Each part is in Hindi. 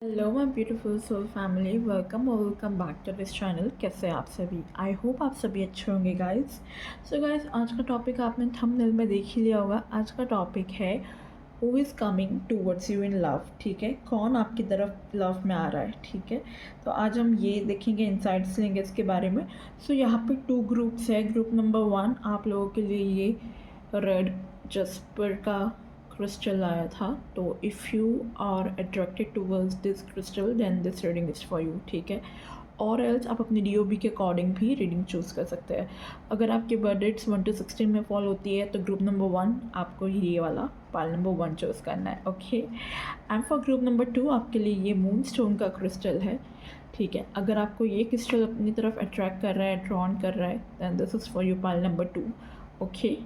Hello my beautiful soul family, welcome back to this channel. कैसे हैं आप सभी? आई होप आप सभी अच्छे होंगे गाइस। सो गाइस, आज का टॉपिक आपने थंबनेल में देख ही लिया होगा। आज का टॉपिक है who is coming towards you in love. ठीक है, कौन आपकी तरफ लव में आ रहा है। ठीक है, तो आज हम ये देखेंगे, इंसाइट्स लेंगे इसके बारे में। सो यहाँ पे 2 ग्रुप्स है। ग्रुप नंबर 1 आप लोगों के लिए ये रेड जस्पर का क्रिस्टल आया था। तो if you are attracted towards this crystal then this reading is for you. ठीक है, और एल्स आप अपनी DOB के अकॉर्डिंग भी रीडिंग चूज़ कर सकते हैं। अगर आपके बर्थ डेट्स 1 to 16 में फॉल होती है तो ग्रुप नंबर 1 आपको ये वाला पाल नंबर 1 चूज़ करना है। Okay, and for group number 2 आपके लिए ये मून स्टोन का क्रिस्टल है। ठीक है, अगर आपको ये क्रिस्टल अपनी तरफ अट्रैक्ट कर रहा है, ड्रॉन कर रहा है, then this is for you pile number 2। Okay,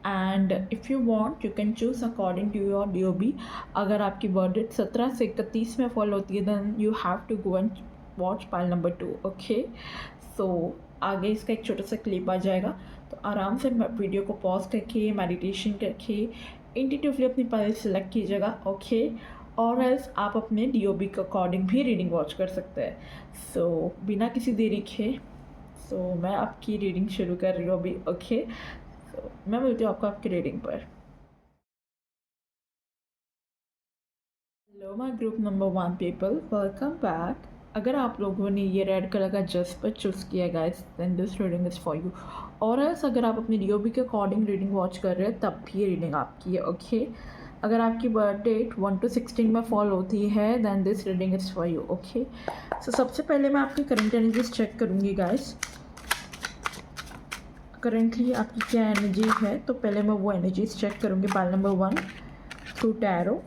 and if you want you can choose according to your DOB। अगर आपकी बर्थ डेट 17 से 31 में फॉल होती है then you have to go and watch pile number 2। Okay, so आगे इसका एक छोटा सा क्लिप आ जाएगा, तो आराम से वीडियो को पॉज करके मेडिटेशन करके इंट्यूटिवली अपनी पाइल सेलेक्ट कीजिएगा। ओके, और एल्स आप अपने DOB के अकॉर्डिंग भी रीडिंग वॉच कर सकते हैं। सो बिना किसी देरी के मैं आपकी रीडिंग शुरू कर रही हूँ अभी। ओके, मैं मिलती हूँ आपको आपकी रीडिंग पर। Hello my group number 1 people, welcome back. अगर आप लोगों ने ये रेड कलर का जस्पर चूज़ किया guys then this reading is for you. और एल्स अगर आप अपनी DOB के अकॉर्डिंग रीडिंग वॉच कर रहे हैं तब भी ये रीडिंग आपकी है। ओके, अगर आपकी बर्थ डेट 1 to 16 में फॉल होती है then this reading is for you. Okay, so सबसे पहले मैं आपकी करंट एनर्जीज चेक करूँगी गाइस। करेंटली आपकी क्या एनर्जी है, तो पहले मैं वो एनर्जीज चेक करूँगी। Pile number 1 through tarot,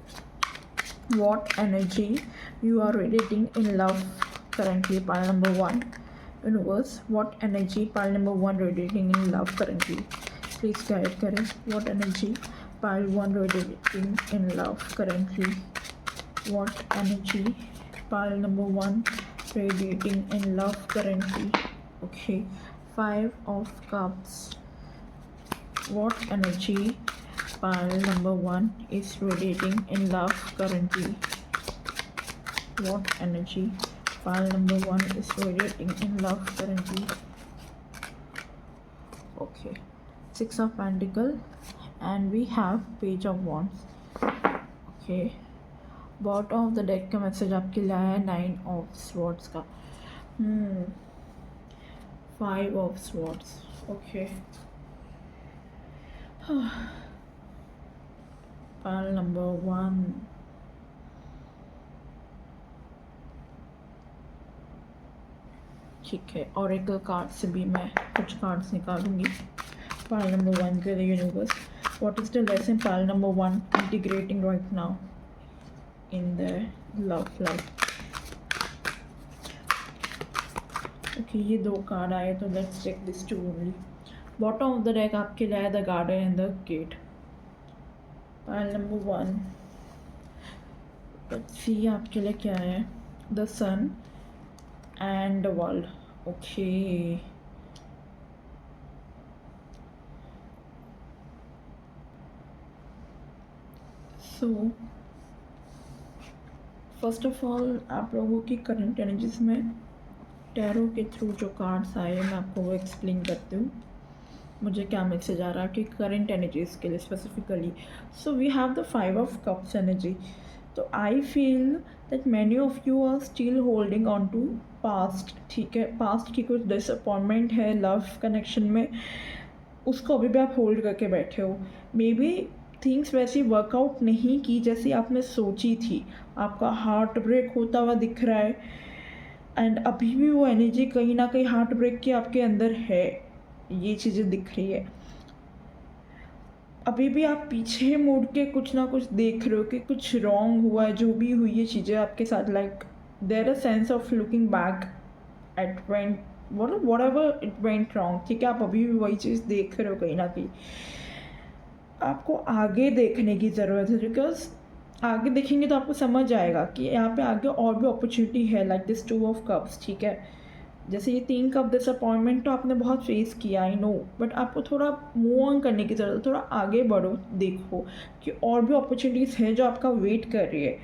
what energy you are radiating in love currently. Pile number 1 universe, what energy pile number 1 radiating in love currently, please guide kare. What energy pile 1 radiating in love currently, what energy pile number 1 radiating in love currently. Okay, 5 of cups, what energy pile number 1 is radiating in love currently, what energy pile number 1 is radiating in love currently. Okay, 6 of Pentacles and we have Page of Wands. Okay, bottom of the deck का मैसेज आपके लिए आया है 9 of Swords का। 5 of Swords. Okay, pile number 1, ठीक है। ऑरेकल कार्ड से भी मैं कुछ कार्ड्स निकालूंगी पाइल नंबर 1 के लिए। Universe, what is the lesson pile number 1 integrating right now in the love life. Okay, ये 2 कार्ड आए तो let's check this 2 only. Bottom of the deck आपके लिए the garden and the gate. Pile number 1, let's see आपके लिए क्या है। The sun and the world. Okay, so first of all आप लोगों की करंट एनर्जीज में टैरो के थ्रू जो कार्ड्स आए मैं आपको वो एक्सप्लेन करती हूँ मुझे क्या मैसेज आ रहा है कि करंट एनर्जीज के लिए specifically. So we have the 5 of Cups energy. तो I feel that many of you are still holding on to past. ठीक है, पास्ट की कुछ डिसअपॉइंटमेंट है लव कनेक्शन में, उसको अभी भी आप होल्ड करके बैठे हो। मे बी थिंग्स वैसी वर्कआउट नहीं की जैसी आपने सोची थी, आपका हार्ट ब्रेक होता हुआ दिख रहा है एंड अभी भी वो एनर्जी कहीं ना कहीं हार्ट ब्रेक की आपके अंदर है, ये चीज़ें दिख रही है। अभी भी आप पीछे मुड़ के कुछ ना कुछ देख रहे हो कि कुछ रॉन्ग हुआ है, जो भी हुई है चीज़ें आपके साथ। Like there a sense of looking back at whatever it went wrong. ठीक है, आप अभी भी वही चीज़ देख रहे हो कहीं ना कहीं। आपको आगे देखने की ज़रूरत है, बिकॉज आगे देखेंगे तो आपको समझ आएगा कि यहाँ पे आगे और भी अपॉर्चुनिटी है। Like this 2 of Cups। ठीक है, जैसे ये 3 कप डिसअपॉइंटमेंट तो आपने बहुत फेस किया, आई नो, बट आपको थोड़ा मूव ऑन करने की ज़रूरत है। थोड़ा आगे बढ़ो, देखो कि और भी अपॉर्चुनिटीज़ हैं जो आपका वेट कर रही है।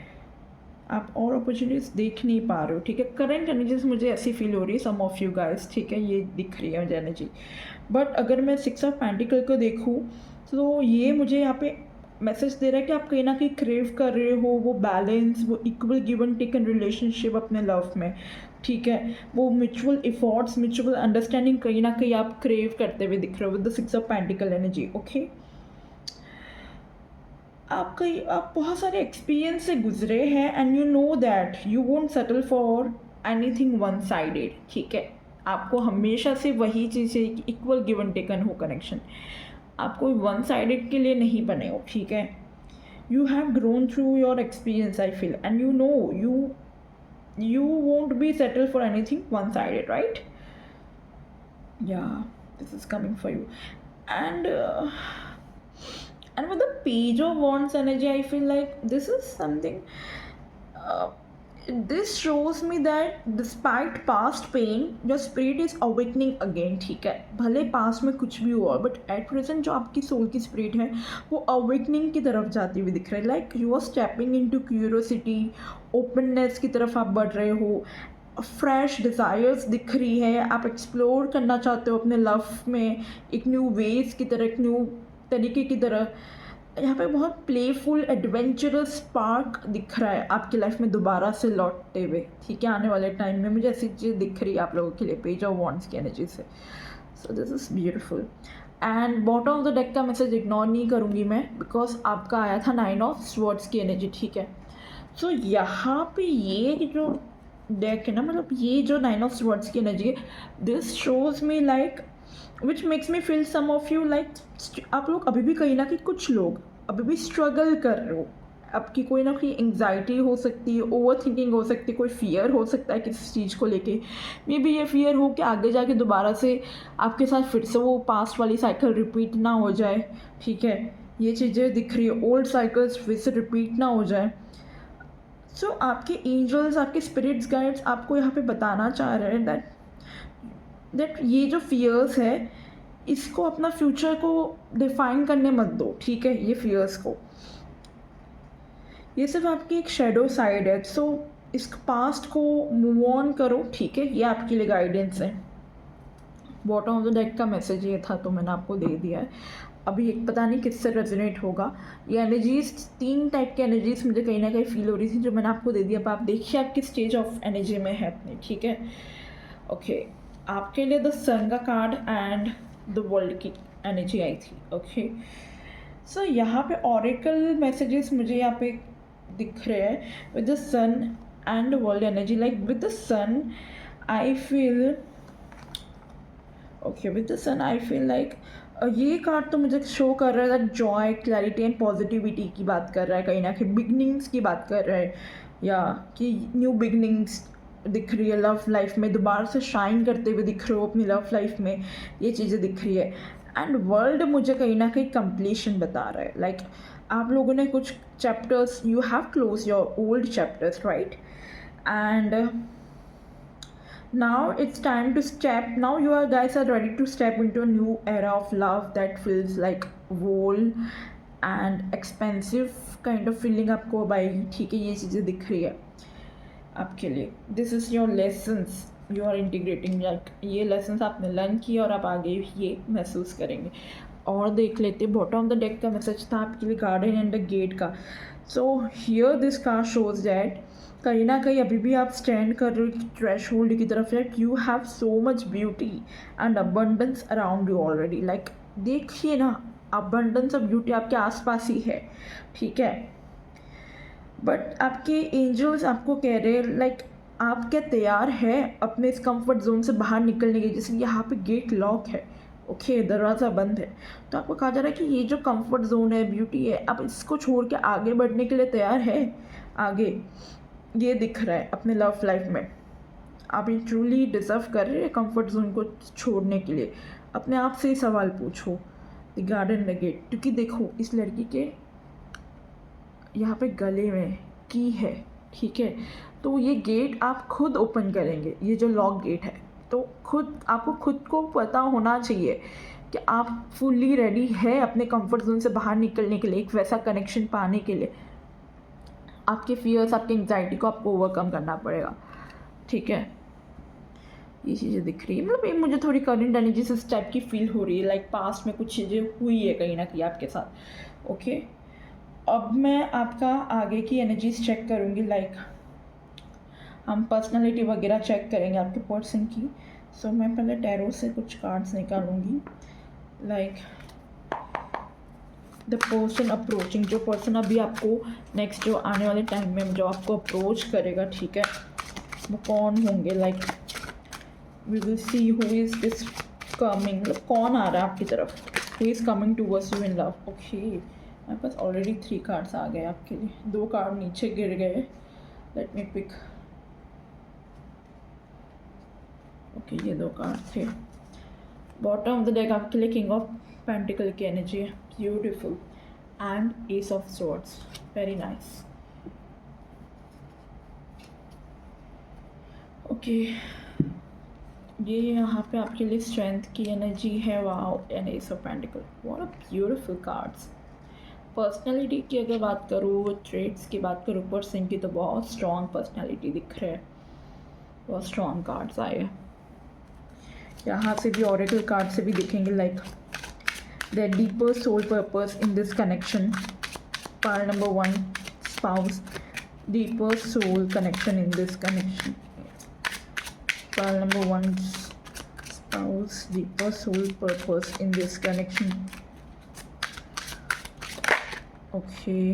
आप और अपॉर्चुनिटीज़ देख नहीं पा रहे हो, ठीक है। करंट एनर्जीज मुझे ऐसी फील हो रही है, सम ऑफ यू गाइस, ठीक है, ये दिख रही है मुझे एनर्जी। बट अगर मैं 6 ऑफ पेंटिकल को देखूँ तो ये मुझे यहाँ पे मैसेज दे रहा है कि आप कहीं ना कहीं क्रेव कर रहे हो वो बैलेंस, वो equal give and take in relationship अपने लव में, ठीक है। वो म्यूचुअल इफोर्ट्स, म्यूचुअल अंडरस्टैंडिंग कहीं ना कहीं आप क्रेव करते हुए दिख रहे हो with the 6 of pentacle energy, okay. आप बहुत सारे एक्सपीरियंस से गुजरे हैं and you know that you won't settle for anything one sided, ठीक है। आपको हमेशा से वही चीज़ें कि इक्वल गिव एंड टेकन हो कनेक्शन, आप कोई वन साइडेड के लिए नहीं बने हो, ठीक है। You have grown through your experience I feel and you know you won't be settled for anything one sided, right? Yeah, this is coming for you. And and with the page of wands energy, I feel like this is something, uh, this shows me that despite past pain your spirit is awakening again, ठीक है। भले पास्ट में कुछ भी हुआ बट एट प्रेजेंट जो आपकी सोल की स्पिरिट है वो अवेकनिंग की तरफ जाती हुई दिख रहा है। Like you are stepping into curiosity, openness की तरफ आप बढ़ रहे हो, फ्रेश डिज़ायर्स दिख रही है, आप एक्सप्लोर करना चाहते हो अपने लव में एक न्यू वेज की तरह, एक न्यू तरीके की तरह। यहाँ पे बहुत प्लेफुल एडवेंचरस स्पार्क दिख रहा है आपकी लाइफ में दोबारा से लौटते हुए, ठीक है। आने वाले टाइम में मुझे ऐसी चीज़ दिख रही है आप लोगों के लिए पेज ऑफ वॉन्ड्स की एनर्जी से। So this is beautiful. And bottom of the deck का मैसेज इग्नोर नहीं करूँगी मैं बिकॉज आपका आया था 9 ऑफ स्वॉर्ड्स की एनर्जी, ठीक है। सो यहाँ पे ये जो डेक है ना, मतलब ये जो 9 ऑफ स्वॉर्ड्स की एनर्जी है, this shows me like which makes me feel some of you like आप लोग अभी भी कहीं ना कहीं, कुछ लोग अभी भी स्ट्रगल कर रहे हो। आपकी कोई ना कोई एंग्जाइटी हो सकती है, ओवर थिंकिंग हो सकती है, कोई फियर हो सकता है किसी चीज़ को लेके। मे बी ये फियर हो कि आगे जाके दोबारा से आपके साथ फिर से वो पास्ट वाली साइकिल रिपीट ना हो जाए, ठीक है। ये चीज़ें दिख रही है, ओल्ड साइकिल्स फिर से रिपीट ना हो जाए। सो आपके एंजल्स, आपके स्पिरिट्स गाइड्स आपको यहाँ पे बताना चाह रहे हैं दैट ये जो फियर्स है इसको अपना फ्यूचर को डिफाइन करने मत दो, ठीक है। ये फियर्स को, ये सिर्फ आपकी एक शेडो साइड है। सो इस पास्ट को मूव ऑन करो, ठीक है। ये आपके लिए गाइडेंस है। बॉटम ऑफ द डेक का मैसेज ये था तो मैंने आपको दे दिया है। अभी एक पता नहीं किससे रेजोनेट होगा। ये एनर्जीज 3 टाइप की एनर्जीज मुझे कहीं ना कहीं फील हो रही थी जो मैंने आपको दे दिया। अब आप देखिए आप किस स्टेज ऑफ एनर्जी में है अपने, ठीक है। ओके, आपके लिए द सन का कार्ड एंड द वर्ल्ड की एनर्जी आई थी, ओके। सो यहाँ पे ऑरेकल मैसेजेस मुझे यहाँ पे दिख रहे हैं with the sun and world energy. Like with the sun I feel, okay, with the sun I feel like ये कार्ड तो मुझे शो कर रहा है that joy, clarity and positivity की बात कर रहा है, कहीं ना कहीं बिगनिंग्स की बात कर रहा है, या कि न्यू बिगनिंग्स दिख रही है लव लाइफ में, दोबारा से शाइन करते हुए दिख रहे हो अपनी लव लाइफ में, ये चीज़ें दिख रही है। एंड वर्ल्ड मुझे कहीं ना कहीं कंप्लीशन बता रहा है। लाइक आप लोगों ने कुछ chapters, you have close your old chapters, right, and now it's time to step, now you are guys are ready to step into a new era of love that feels like whole and expensive kind of feeling आपको आएगी, ठीक है। ये चीज़ें दिख रही है आपके लिए। This is your lessons you are integrating, like ये लेसन्स आपने लर्न किया और आप आगे ये महसूस करेंगे। और देख लेते बॉटम ऑफ द डेक का मैसेज था आपके लिए गार्डन एंड द गेट का। So here this card shows that कहीं ना कहीं अभी भी आप स्टैंड कर रहे हो थ्रेश होल्ड की तरफ, that you have so much beauty and abundance around you already. Like देखिए ना, अबंडेंस ऑफ ब्यूटी आपके आसपास ही है, ठीक है। बट आपके एंजल्स आपको कह रहे हैं लाइक आप क्या तैयार है अपने इस कंफर्ट जोन से बाहर निकलने के। जैसे यहाँ पे गेट लॉक है, ओके, दरवाज़ा बंद है, तो आपको कहा जा रहा है कि ये जो कंफर्ट जोन है, ब्यूटी है, आप इसको छोड़ के आगे बढ़ने के लिए तैयार है आगे। ये दिख रहा है अपने लव लाइफ में आप ये ट्रूली डिज़र्व कर रहे हैं कंफर्ट जोन को छोड़ने के लिए। अपने आप से ही सवाल पूछो, द गार्डन द गेट, क्योंकि देखो इस लड़की के यहाँ पे गले में की है, ठीक है। तो ये गेट आप खुद ओपन करेंगे, ये जो लॉक गेट है, तो खुद आपको खुद को पता होना चाहिए कि आप फुल्ली रेडी है अपने कंफर्ट जोन से बाहर निकलने के लिए, एक वैसा कनेक्शन पाने के लिए। आपके फियर्स, आपकी एंग्जाइटी को आपको ओवरकम करना पड़ेगा, ठीक है। ये चीज़ें दिख रही है, मतलब ये मुझे थोड़ी करंट एनर्जी से इस टाइप की फील हो रही है, लाइक पास्ट में कुछ चीज़ें हुई है कहीं ना कहीं आपके साथ, ओके। अब मैं आपका आगे की एनर्जीज चेक करूँगी, लाइक हम पर्सनालिटी वगैरह चेक करेंगे आपके पर्सन की। सो मैं पहले टैरो से कुछ कार्ड्स निकालूंगी, लाइक द पर्सन अप्रोचिंग, जो पर्सन अभी आपको नेक्स्ट जो आने वाले टाइम में जो आपको अप्रोच करेगा, ठीक है, वो कौन होंगे। Like we will see who is this coming, मतलब कौन आ रहा है आपकी तरफ, who is coming towards you in love. Okay, मेरे पास ऑलरेडी 3 कार्ड्स आ गए आपके लिए, 2 कार्ड नीचे गिर गए। Let me pick. ओके, ये 2 कार्ड थे। बॉटम ऑफ द डेक आपके लिए किंग ऑफ पेंटिकल की एनर्जी है, beautiful, and S of swords, very nice. Okay, ये यहाँ पे आपके लिए स्ट्रेंथ की एनर्जी है, wow, and S of pentacle, what a beautiful cards. Personality की अगर बात करूँ, ट्रेड्स की बात करूँ पर्सन की, तो बहुत स्ट्रॉन्ग पर्सनालिटी दिख रहा है, बहुत स्ट्रॉन्ग कार्ड्स आए हैं। यहाँ से भी ऑरेकल कार्ड से भी दिखेंगे, like the deeper soul purpose in this connection, part number 1 spouse, deeper soul connection in this connection, part number 1 spouse, deeper soul purpose in this connection. Okay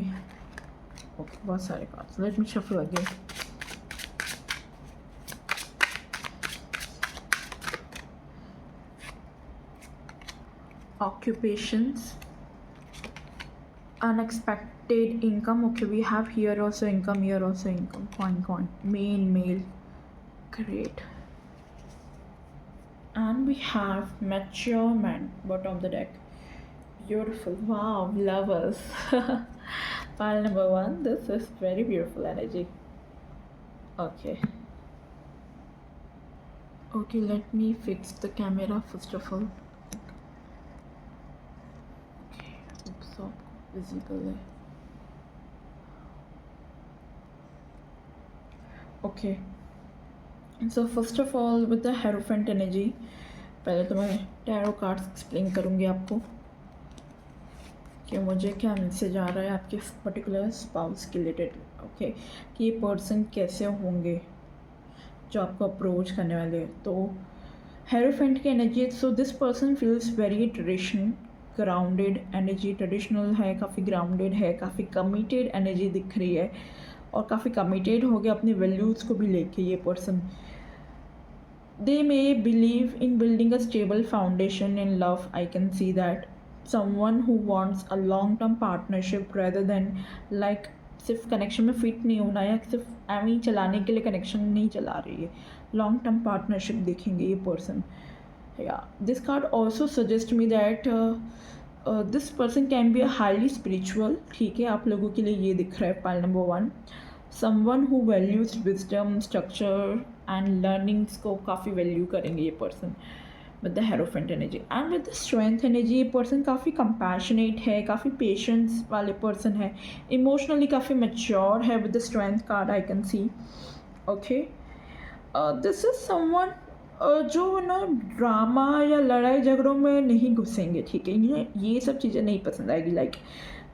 okay, बहुत सारे cards, let me shuffle again. Occupations, unexpected income. Okay, we have here also income, here also income, coin, male, great. And we have mature man, bottom of the deck, beautiful, wow, lovers. Pile number 1, this is very beautiful energy. Okay, let me fix the camera first of all. So visible है। Okay, so first of all with the Hierophant energy, पहले तो मैं टैरो कार्ड्स एक्सप्लेन करूँगी आपको कि मुझे क्या मैसेज आ रहा है आपके पर्टिकुलर स्पाउस के रिलेटेड, ओके, कि ये पर्सन कैसे होंगे जो आपको अप्रोच करने वाले हैं। तो Hierophant की energy, so this person feels very traditional, grounded energy, traditional है, काफ़ी ग्राउंडेड है, काफ़ी कमिटेड एनर्जी दिख रही है, और काफ़ी कमिटेड हो गया अपनी वैल्यूज़ को भी लेके ये person. They may believe in building a stable foundation in love, I can see that someone who wants a long term partnership rather than like सिर्फ कनेक्शन में फिट नहीं होना या सिर्फ एम ही चलाने के लिए कनेक्शन नहीं चला रही है, लॉन्ग टर्म पार्टनरशिप देखेंगे ये person. Yeah, this card also suggests me that this person can be a highly spiritual, ठीक है, आप लोगों के लिए ये दिख रहा है pile number 1, someone who values wisdom, structure and learnings को काफ़ी वैल्यू करेंगे ये person with the Hierophant energy। and with the Strength energy ये पर्सन काफ़ी compassionate है, काफ़ी पेशेंस वाले पर्सन है, इमोशनली काफ़ी mature है with the Strength card I can see। okay, this is someone जो ना ड्रामा या लड़ाई झगड़ों में नहीं घुसेंगे, ठीक है, ये सब चीज़ें नहीं पसंद आएगी। लाइक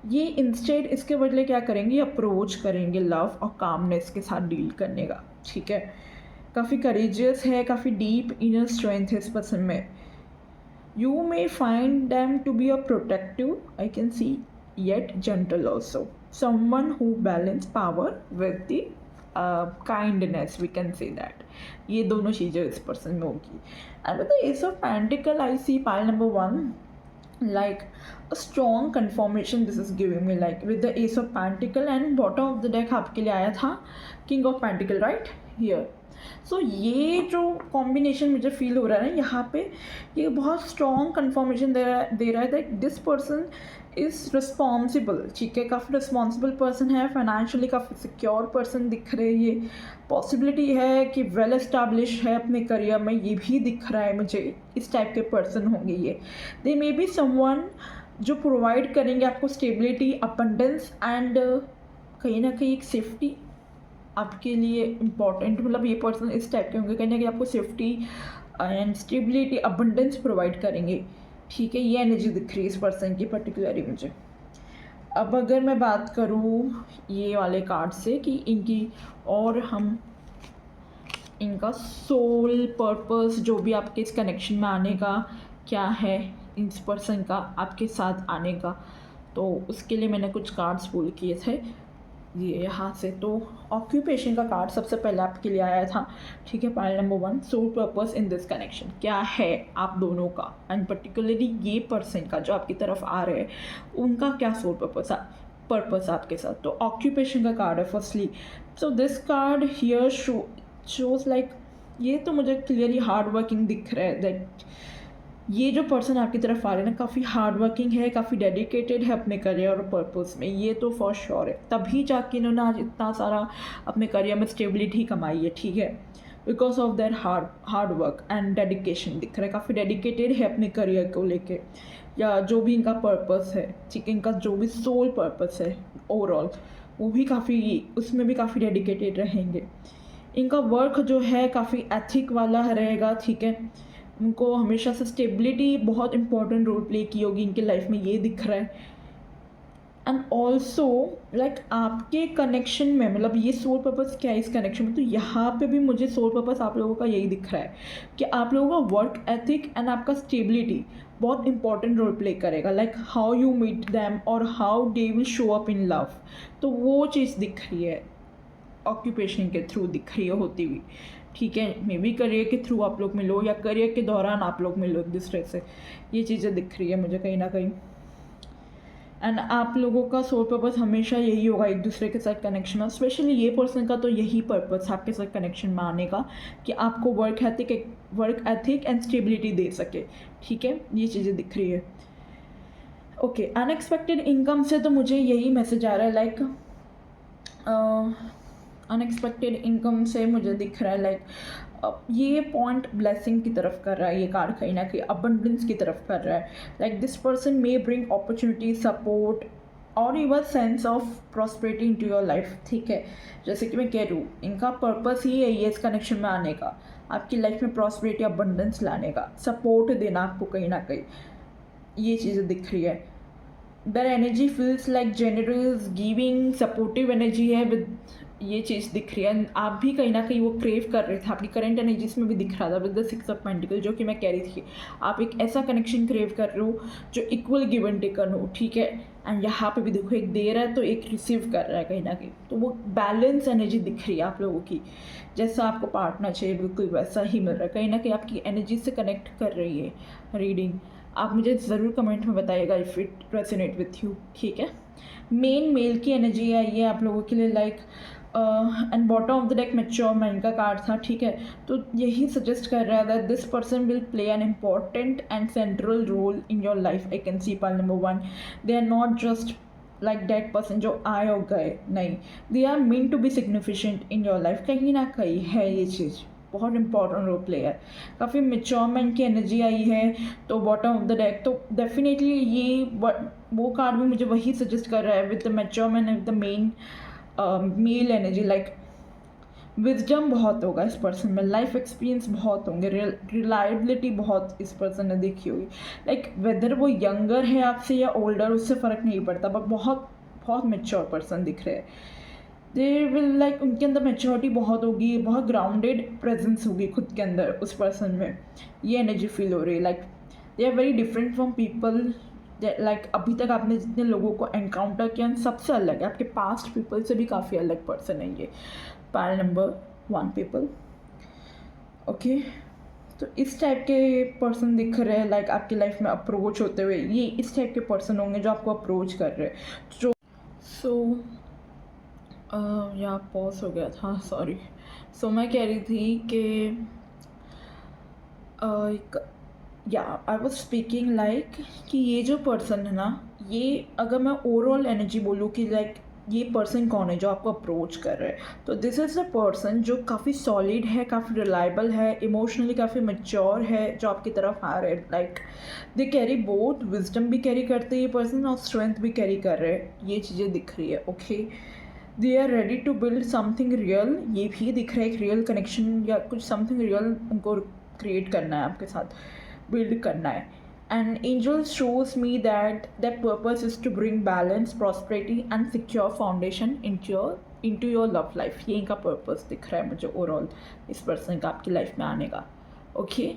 ये इंस्टेड इसके बदले क्या करेंगे, अप्रोच करेंगे लव और कामनेस के साथ डील करने का, ठीक है, काफ़ी करेजियस है, काफ़ी डीप इनर स्ट्रेंथ है इस पर्सन में। You may find them to be a protective, I can see, yet gentle also, someone who balance power with the kindness, we can say that. ये दोनों चीज़ें इस पर्सन में होगी। And with the ace of pentacle I see pile number 1 like a strong confirmation this is giving me, like with the ace of pentacle and bottom of the deck आपके लिए आया था king of pentacle right here। सो ये जो कॉम्बिनेशन मुझे फील हो रहा है ना यहाँ पे, ये बहुत स्ट्रॉन्ग कन्फर्मेशन दे रहा है that this person is responsible, ठीक है, काफ़ी रिस्पॉन्सिबल पर्सन है, फाइनेंशियली काफ़ी सिक्योर पर्सन दिख रहे हैं, ये पॉसिबिलिटी है कि वेल एस्टैब्लिश है अपने करियर में, ये भी दिख रहा है मुझे, इस टाइप के पर्सन होंगे ये। दे मे बी समवन जो प्रोवाइड करेंगे आपको स्टेबिलिटी, अबंडेंस एंड कहीं ना कहीं एक सेफ्टी आपके लिए इम्पॉर्टेंट, मतलब ये पर्सन इस टाइप के होंगे, कहीं ना कहीं आपको safety and stability abundance provide करेंगे। ठीक है, ये एनर्जी दिख रही है इस पर्सन की पर्टिकुलरली मुझे। अब अगर मैं बात करूँ ये वाले कार्ड से कि इनकी, और हम इनका सोल पर्पस जो भी आपके इस कनेक्शन में आने का क्या है, इस पर्सन का आपके साथ आने का, तो उसके लिए मैंने कुछ कार्ड्स पुल किए थे ये यहाँ से। तो ऑक्यूपेशन का कार्ड सबसे पहले आपके लिए आया था। ठीक है, pile number 1, soul purpose in this connection, क्या है आप दोनों का, एंड पर्टिकुलरली ये पर्सन का जो आपकी तरफ आ रहे हैं उनका क्या सोल पर्पस आपके साथ। तो ऑक्यूपेशन का कार्ड है firstly. So this card here shows like, ये तो मुझे क्लियरली हार्ड वर्किंग दिख रहा है, दैट ये जो पर्सन आपकी तरफ आ रहे हैं ना काफ़ी हार्ड वर्किंग है, काफ़ी डेडिकेटेड है अपने करियर और पर्पस में, ये तो फॉर श्योर है, तभी जाके इन्होंने आज इतना सारा अपने करियर में स्टेबिलिटी कमाई है। ठीक है, because of their hard work and dedication दिख रहा है, काफ़ी डेडिकेटेड है अपने करियर को लेके, या जो भी इनका पर्पस है। ठीक है, इनका जो भी सोल पर्पस है ओवरऑल, वो भी काफ़ी, उसमें भी काफ़ी डेडिकेटेड रहेंगे। इनका वर्क जो है काफ़ी एथिक वाला रहेगा। ठीक है, उनको हमेशा से स्टेबिलिटी बहुत इंपॉर्टेंट रोल प्ले की होगी इनके लाइफ में, ये दिख रहा है। एंड ऑल्सो लाइक आपके कनेक्शन में, मतलब ये सोल पर्पस क्या है इस कनेक्शन में, तो यहाँ पे भी मुझे सोल पर्पस आप लोगों का यही दिख रहा है कि आप लोगों का वर्क एथिक एंड आपका स्टेबिलिटी बहुत इंपॉर्टेंट रोल प्ले करेगा, like how you meet them और how they will show up in love. तो वो चीज़ दिख रही है ऑक्यूपेशन के थ्रू, दिख रही है होती हुई। ठीक है, मे बी करियर के थ्रू आप लोग मिलो या करियर के दौरान आप लोग मिलो एक दूसरे से, ये चीज़ें दिख रही है मुझे कहीं ना कहीं। एंड आप लोगों का सोल पर्पस हमेशा यही होगा एक दूसरे के साथ कनेक्शन में, स्पेशली ये पर्सन का तो यही पर्पस आपके साथ कनेक्शन में आने का कि आपको वर्क एथिक एंड स्टेबिलिटी दे सके। ठीक है, ये चीज़ें दिख रही है। ओके, अनएक्सपेक्टेड इनकम से तो मुझे यही मैसेज आ रहा है, लाइक अनएक्सपेक्टेड इनकम से मुझे दिख रहा है लाइक ये पॉइंट ब्लेसिंग की तरफ कर रहा है, ये कार्ड कहीं ना कहीं अबंडेंस की तरफ कर रहा है। Like this person may bring opportunity, support और even sense of prosperity into your life. ठीक है, जैसे कि मैं कह रही हूँ इनका पर्पस ही है ये इस कनेक्शन में आने का, आपकी लाइफ में प्रॉस्पेरिटी अबंडेंस लाने का, सपोर्ट देना आपको कहीं ना कहीं, ये चीज़ें दिख रही है। Their energy feels like generous giving, supportive energy है विद, ये चीज़ दिख रही है। आप भी कहीं ना कहीं वो क्रेव कर रहे थे, आपकी करंट एनर्जीज में भी दिख रहा था विद द 6 ऑफ पेंटिकल, जो कि मैं कह रही थी आप एक ऐसा कनेक्शन क्रेव कर रहे हो जो इक्वल गिव एंड टेकन हो। ठीक है, एंड यहाँ पे भी देखो एक दे रहा है तो एक रिसीव कर रहा है कहीं ना कहीं, तो वो बैलेंस एनर्जी दिख रही है आप लोगों की, जैसा आपको पार्टनर चाहिए बिल्कुल वैसा ही मिल रहा है, कहीं ना कहीं आपकी एनर्जी से कनेक्ट कर रही है रीडिंग। आप मुझे ज़रूर कमेंट में बताइएगा if it resonate with you. ठीक है, मेन मेल की एनर्जी है ये आप लोगों के लिए, like and bottom of the deck mature mind का कार्ड था। ठीक है, तो यही सजेस्ट कर रहा है that this person will play an important and central role in your life. I can see pile number 1, they are not just like that person जो आए और गए, नहीं, they are mean to be significant in your life, कहीं ना कहीं है ये चीज़ बहुत इंपॉर्टेंट रोल प्ले है। काफ़ी मेच्योरमेंट की एनर्जी आई है तो बॉटम ऑफ द डेक, तो डेफिनेटली ये वो कार्ड भी मुझे वही सजेस्ट कर रहा है with the maturement with the main male energy, like wisdom बहुत होगा इस पर्सन में, लाइफ एक्सपीरियंस बहुत होंगे, रिलायबिलिटी बहुत इस पर्सन ने देखी होगी, लाइक वेदर वो यंगर है आपसे या ओल्डर उससे फ़र्क नहीं पड़ता, बट बहुत बहुत मेच्योर पर्सन दिख रहे हैं। दे विल लाइक उनके अंदर मेच्योरिटी बहुत होगी, बहुत ग्राउंडेड प्रेजेंस होगी खुद के अंदर उस पर्सन में, ये एनर्जी फील हो रही है। Like they are very different from people, like अभी तक आपने जितने लोगों को एनकाउंटर किया सबसे अलग है, आपके पास्ट पीपल से भी काफ़ी अलग पर्सन है ये। Pile number 1 people. ओके, तो इस टाइप के पर्सन दिख रहे हैं, लाइक आपकी लाइफ में अप्रोच होते हुए, ये इस टाइप के पर्सन होंगे जो आपको अप्रोच कर रहे हैं। जो यहाँ पॉज हो गया था, सॉरी। सो मैं कह रही थी कि या आई वॉज स्पीकिंग लाइक कि ये जो पर्सन है ना, ये अगर मैं ओवरऑल एनर्जी बोलूँ कि लाइक ये पर्सन कौन है जो आपको अप्रोच कर रहा है, तो दिस इज़ अ पर्सन जो काफ़ी सॉलिड है, काफ़ी रिलायबल है, इमोशनली काफ़ी मैच्योर है, जो आपकी तरफ आ रहे हैं। Like they carry both, wisdom भी कैरी करते हैं ये पर्सन और स्ट्रेंथ भी कैरी कर रहे हैं, ये चीज़ें दिख रही है। Okay, they are ready to build something real, ये भी दिख रहा है एक रियल कनेक्शन या कुछ समथिंग रियल उनको क्रिएट करना है आपके साथ, बिल्ड करना है. And angel shows me that that purpose is to bring balance, prosperity and secure foundation into your love life. ये इनका पर्पस दिख रहा है मुझे ओवरऑल इस पर्सन का आपकी लाइफ में आने का. ओके,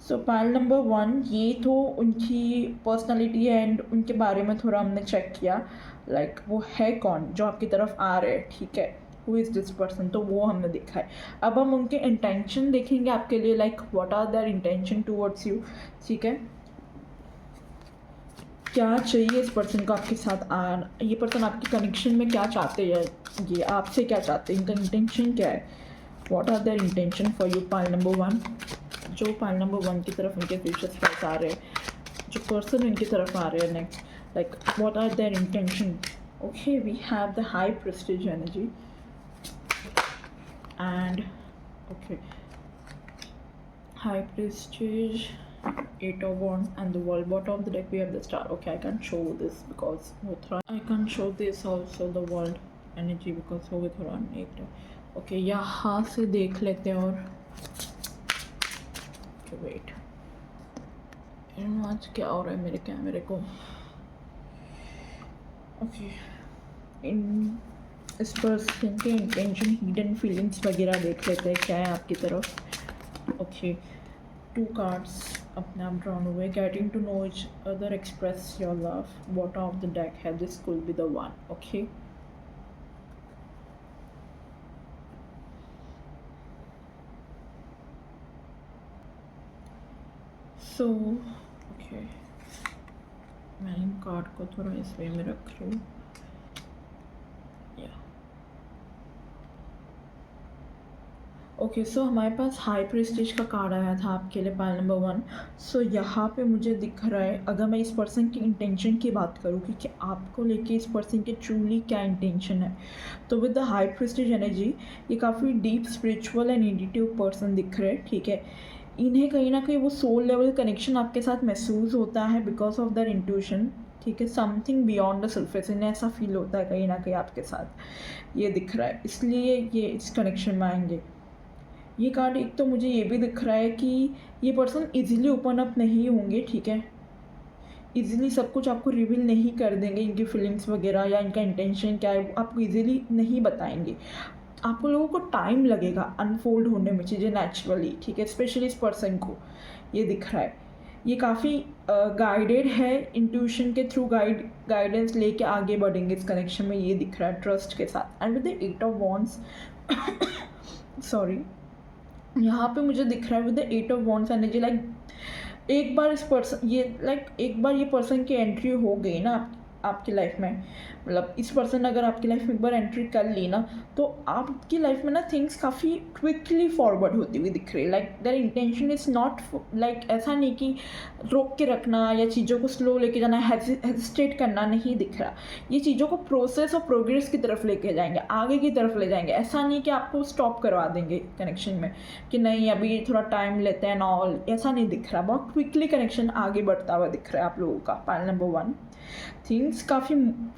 सो पाइल नंबर 1 ये तो उनकी पर्सनालिटी एंड उनके बारे में थोड़ा हमने चेक किया, लाइक वो है कौन जो आपकी तरफ आ रहे हैं. ठीक है, हु इज़ दिस पर्सन, तो वो हमने देखा है. अब हम उनके इंटेंशन देखेंगे आपके लिए, like what are their intention towards you. ठीक है, क्या चाहिए इस पर्सन को आपके साथ ये पर्सन आपके कनेक्शन में क्या चाहते हैं, ये आपसे क्या चाहते हैं, इनका इंटेंशन क्या है. What are their intention for you, pile number 1. जो पाइल नंबर 1 की तरफ उनके फ्यूचर स्पाइस आ रहे हैं, जो पर्सन उनकी तरफ आ रहे हैं next, like what are their intention. Okay, we have the high prestige energy and okay, high prestige, 8 of wands and the world. Bottom of the deck we have the star. Okay, I can't show this because I can't show this also, the world energy, because वो भी थोड़ा negative. Okay, यहाँ से देख लेते हैं. और okay, wait, आज क्या हो रहा है मेरे कैमरे को. ओके, इस पर्सन के इंटेंशन, हिडन फीलिंग्स वगैरह देख लेते हैं क्या है आपकी तरफ. ओके, 2 कार्ड्स अपने आप ड्रॉन हुए. Getting to know each other, express your love. Bottom of the deck है this could be the one. Okay, so okay, मैं इन कार्ड को थोड़ा इस वे में रख रही हूँ. ओके, सो हमारे पास हाई प्रेस्टीज का कार्ड आया था आपके लिए, पाइल नंबर 1. सो यहाँ पे मुझे दिख रहा है, अगर मैं इस पर्सन की इंटेंशन की बात करूँ कि आपको लेके इस पर्सन के ट्रूली क्या इंटेंशन है, तो with the high Prestige energy ये काफ़ी डीप स्पिरिचुअल एंड इंडिटिव पर्सन दिख रहे हैं. ठीक है, इन्हें कहीं ना कहीं वो सोल लेवल कनेक्शन आपके साथ महसूस होता है बिकॉज ऑफ देयर इंट्यूशन. ठीक है, समथिंग बियॉन्ड द सरफेस, इन्हें ऐसा फील होता है कहीं ना कहीं आपके साथ, ये दिख रहा है, इसलिए ये इस कनेक्शन में आएंगे. ये कार्ड एक तो मुझे ये भी दिख रहा है कि ये पर्सन इजीली ओपन अप नहीं होंगे. ठीक है, इजीली सब कुछ आपको रिवील नहीं कर देंगे, इनकी फीलिंग्स वगैरह या इनका इंटेंशन क्या है आपको इजीली नहीं बताएंगे. आपको लोगों को टाइम लगेगा अनफोल्ड होने में चीज़ें नेचुरली. ठीक है, स्पेशली इस पर्सन को ये दिख रहा है, ये काफ़ी गाइडेड है, इंट्यूशन के थ्रू गाइडेंस लेके आगे बढ़ेंगे इस कनेक्शन में, ये दिख रहा है ट्रस्ट के साथ. And with the 8 of wands sorry, यहाँ पे मुझे दिख रहा है with the 8 of wands energy, like एक बार इस पर्सन एक बार ये पर्सन की एंट्री हो गई ना आपकी लाइफ में, मतलब इस पर्सन ने अगर आपकी लाइफ में एक बार एंट्री कर ली ना, तो आपकी लाइफ में ना थिंग्स काफ़ी क्विकली फॉरवर्ड होती हुई दिख रही है. Like there intention is not like ऐसा नहीं कि रोक के रखना या चीज़ों को स्लो लेके जाना, हेजिटेट करना नहीं दिख रहा. ये चीज़ों को प्रोसेस और प्रोग्रेस की तरफ लेके जाएंगे, आगे की तरफ ले जाएंगे. ऐसा नहीं कि आपको स्टॉप करवा देंगे कनेक्शन में कि नहीं अभी थोड़ा टाइम लेते हैं ऑल, ऐसा नहीं दिख रहा. बहुत क्विकली कनेक्शन आगे बढ़ता हुआ दिख रहा है आप लोगों का. पाइल नंबर 1, थिंग्स काफ़ी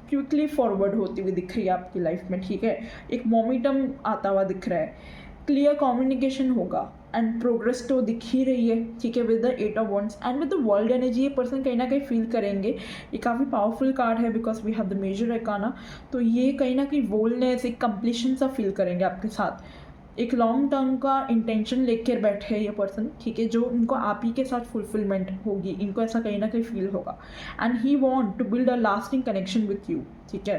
क्विकली फॉरवर्ड होती हुई दिख रही है आपकी लाइफ में. ठीक है, एक मोमेंटम आता हुआ दिख रहा है, क्लियर कम्युनिकेशन होगा एंड प्रोग्रेस तो दिख ही रही है. ठीक है, with the 8 of wands and with the world energy ये पर्सन कहीं ना कहीं फील करेंगे. ये काफ़ी पावरफुल कार्ड है because we have the major arcana, तो ये कहीं ना कहीं बोलनेस, एक कंप्लीशन सा फील करेंगे आपके साथ. एक लॉन्ग टर्म का इंटेंशन लेकर बैठे है ये पर्सन. ठीक है, जो इनको आप ही के साथ फुलफिलमेंट होगी, इनको ऐसा कहीं ना कहीं फील होगा. And he want to build a lasting connection with you. ठीक है,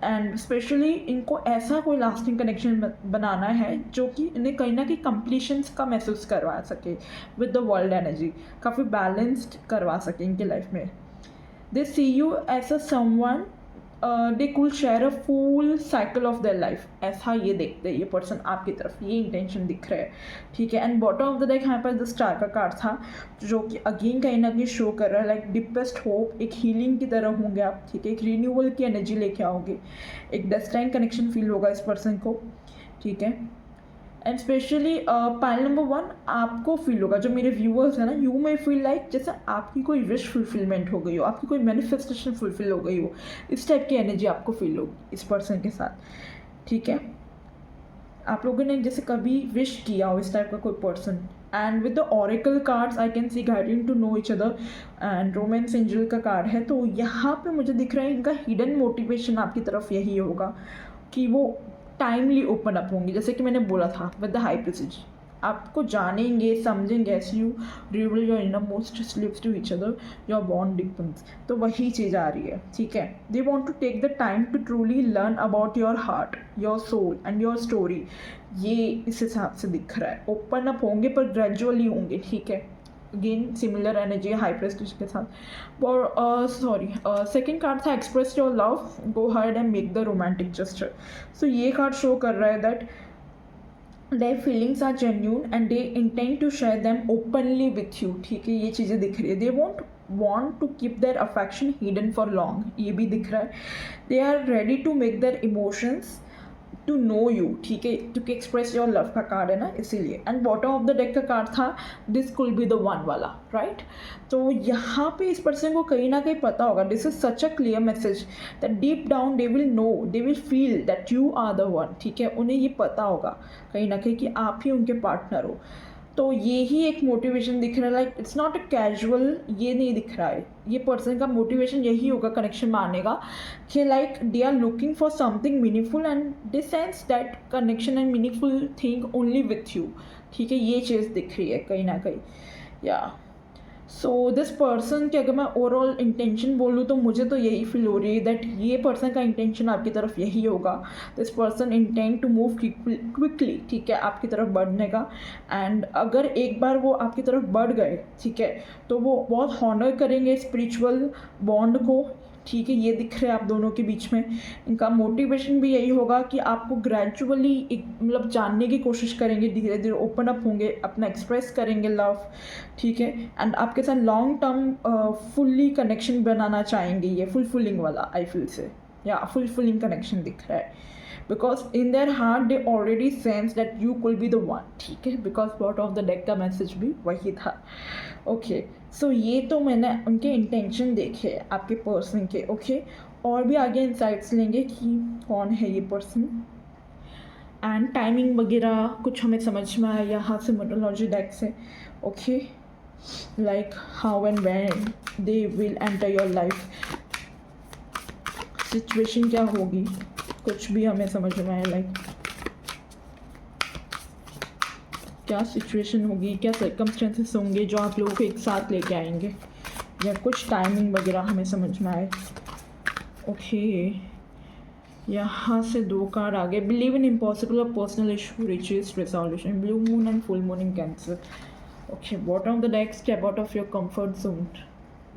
एंड स्पेशली इनको ऐसा कोई लास्टिंग कनेक्शन बनाना है जो कि इन्हें कहीं ना कहीं कंप्लीशंस का महसूस करवा सके विद द वर्ल्ड एनर्जी, काफ़ी बैलेंस्ड करवा सके इनके लाइफ में. They see you as a someone they could share a full cycle of their life, ऐसा ये देखते हैं ये पर्सन आपकी तरफ, ये इंटेंशन दिख रहा है. ठीक है, and bottom of the deck हमारे पास द स्टार का कार्ड था जो कि अगेन कहीं ना कहीं शो कर रहा है लाइक डीपेस्ट होप, एक हीलिंग की तरह होंगे आप. ठीक है, एक रीन्यूअल की एनर्जी लेके आओगे, एक डेस्टाइन कनेक्शन फील होगा इस पर्सन को. ठीक है, एंड स्पेशली पाइल नंबर 1 आपको फील होगा, जो मेरे व्यूअर्स हैं ना, यू मे फील लाइक जैसे आपकी कोई विश फुलफिलमेंट हो गई हो, आपकी कोई मैनिफेस्टेशन फुलफिल हो गई हो, इस टाइप की एनर्जी आपको फील होगी इस पर्सन के साथ, ठीक है। आप लोगों ने जैसे कभी विश किया हो इस टाइप का कोई person. And with the oracle cards I can see guiding to know each other, and romance angel का कार्ड है, तो यहाँ पे मुझे दिख रहा है इनका हिडन मोटिवेशन आपकी तरफ यही होगा कि वो टाइमली ओपन अप होंगे, जैसे कि मैंने बोला था विद द हाई प्रेसिज, आपको जानेंगे समझेंगे, as you reveal your innermost slips to each other your bond deepens, तो वही चीज़ आ रही है, ठीक है। They want to take the time to truly learn about your heart, your soul and your story, ये इस हिसाब से दिख रहा है। ओपन अप होंगे पर ग्रेजुअली होंगे, ठीक है। Again similar energy high prestige के साथ। और सेकेंड कार्ड था express your love, go hard and make the romantic gesture. So ये कार्ड शो कर रहा है that their feelings are genuine and they intend to share them openly with you, ठीक है। ये चीज़ें दिख रही है। they won't want to keep their affection hidden for long, ये भी दिख रहा है। they are ready to make their emotions to know you, ठीक है, क्योंकि एक्सप्रेस योर लव का कार्ड है ना, इसीलिए। And bottom of the deck का कार्ड था this could be the one वाला, राइट। तो यहाँ पे इस पर्सन को कहीं ना कहीं पता होगा, this is such a clear message that deep down they will know, they will feel that you are the one, ठीक है। उन्हें ये पता होगा कहीं ना कहीं कि आप ही उनके पार्टनर हो। तो ये ही एक मोटिवेशन दिख रहा है, like it's not a casual, ये नहीं दिख रहा है। ये पर्सन का मोटिवेशन यही होगा कनेक्शन में आने का कि like they are looking for something meaningful and they sense that connection and meaningful thing only with you, ठीक है। ये चीज़ दिख रही है कहीं ना कहीं, या सो दिस पर्सन की अगर मैं ओवरऑल इंटेंशन बोलूँ तो मुझे तो यही फील हो रही है दैट ये पर्सन का इंटेंशन आपकी तरफ यही होगा। This person intent to move quickly, ठीक है, आपकी तरफ बढ़ने का। एंड अगर एक बार वो आपकी तरफ बढ़ गए, ठीक है, तो वो बहुत हॉनर करेंगे स्पिरिचुअल बॉन्ड को, ठीक है। ये दिख रहा है आप दोनों के बीच में। इनका मोटिवेशन भी यही होगा कि आपको ग्रेजुअली एक मतलब जानने की कोशिश करेंगे, धीरे धीरे ओपन अप होंगे, अपना एक्सप्रेस करेंगे लव, ठीक है। एंड आपके साथ लॉन्ग टर्म फुल्ली कनेक्शन बनाना चाहेंगे, ये फुलफिलिंग वाला आई फील से, या फुलफिलिंग कनेक्शन दिख रहा है। Because in their heart they already sense that you कुल बी द वन, ठीक है। Because bottom of the deck का मैसेज भी वही था, ओके। सो ये तो मैंने उनके इंटेंशन देखे आपके पर्सन के, ओके। और भी आगे इंसाइट्स लेंगे कि कौन है ये पर्सन एंड टाइमिंग वगैरह कुछ हमें समझ में आया यहाँ से मोनोलॉजी डेक से, okay. Like how and when they will enter your life, situation क्या होगी, कुछ भी हमें समझ में आया, लाइक क्या सिचुएशन होगी, क्या सर्कमस्टेंसेस होंगे जो आप लोगों को एक साथ लेके आएंगे, या कुछ टाइमिंग वगैरह हमें समझ में आए, ओके। यहाँ से 2 कार्ड आ गए, बिलीव इन इम्पॉसिबल और personal issue riches resolution, blue moon and full moon in cancer, okay. Bottom of the deck step out of your comfort zone,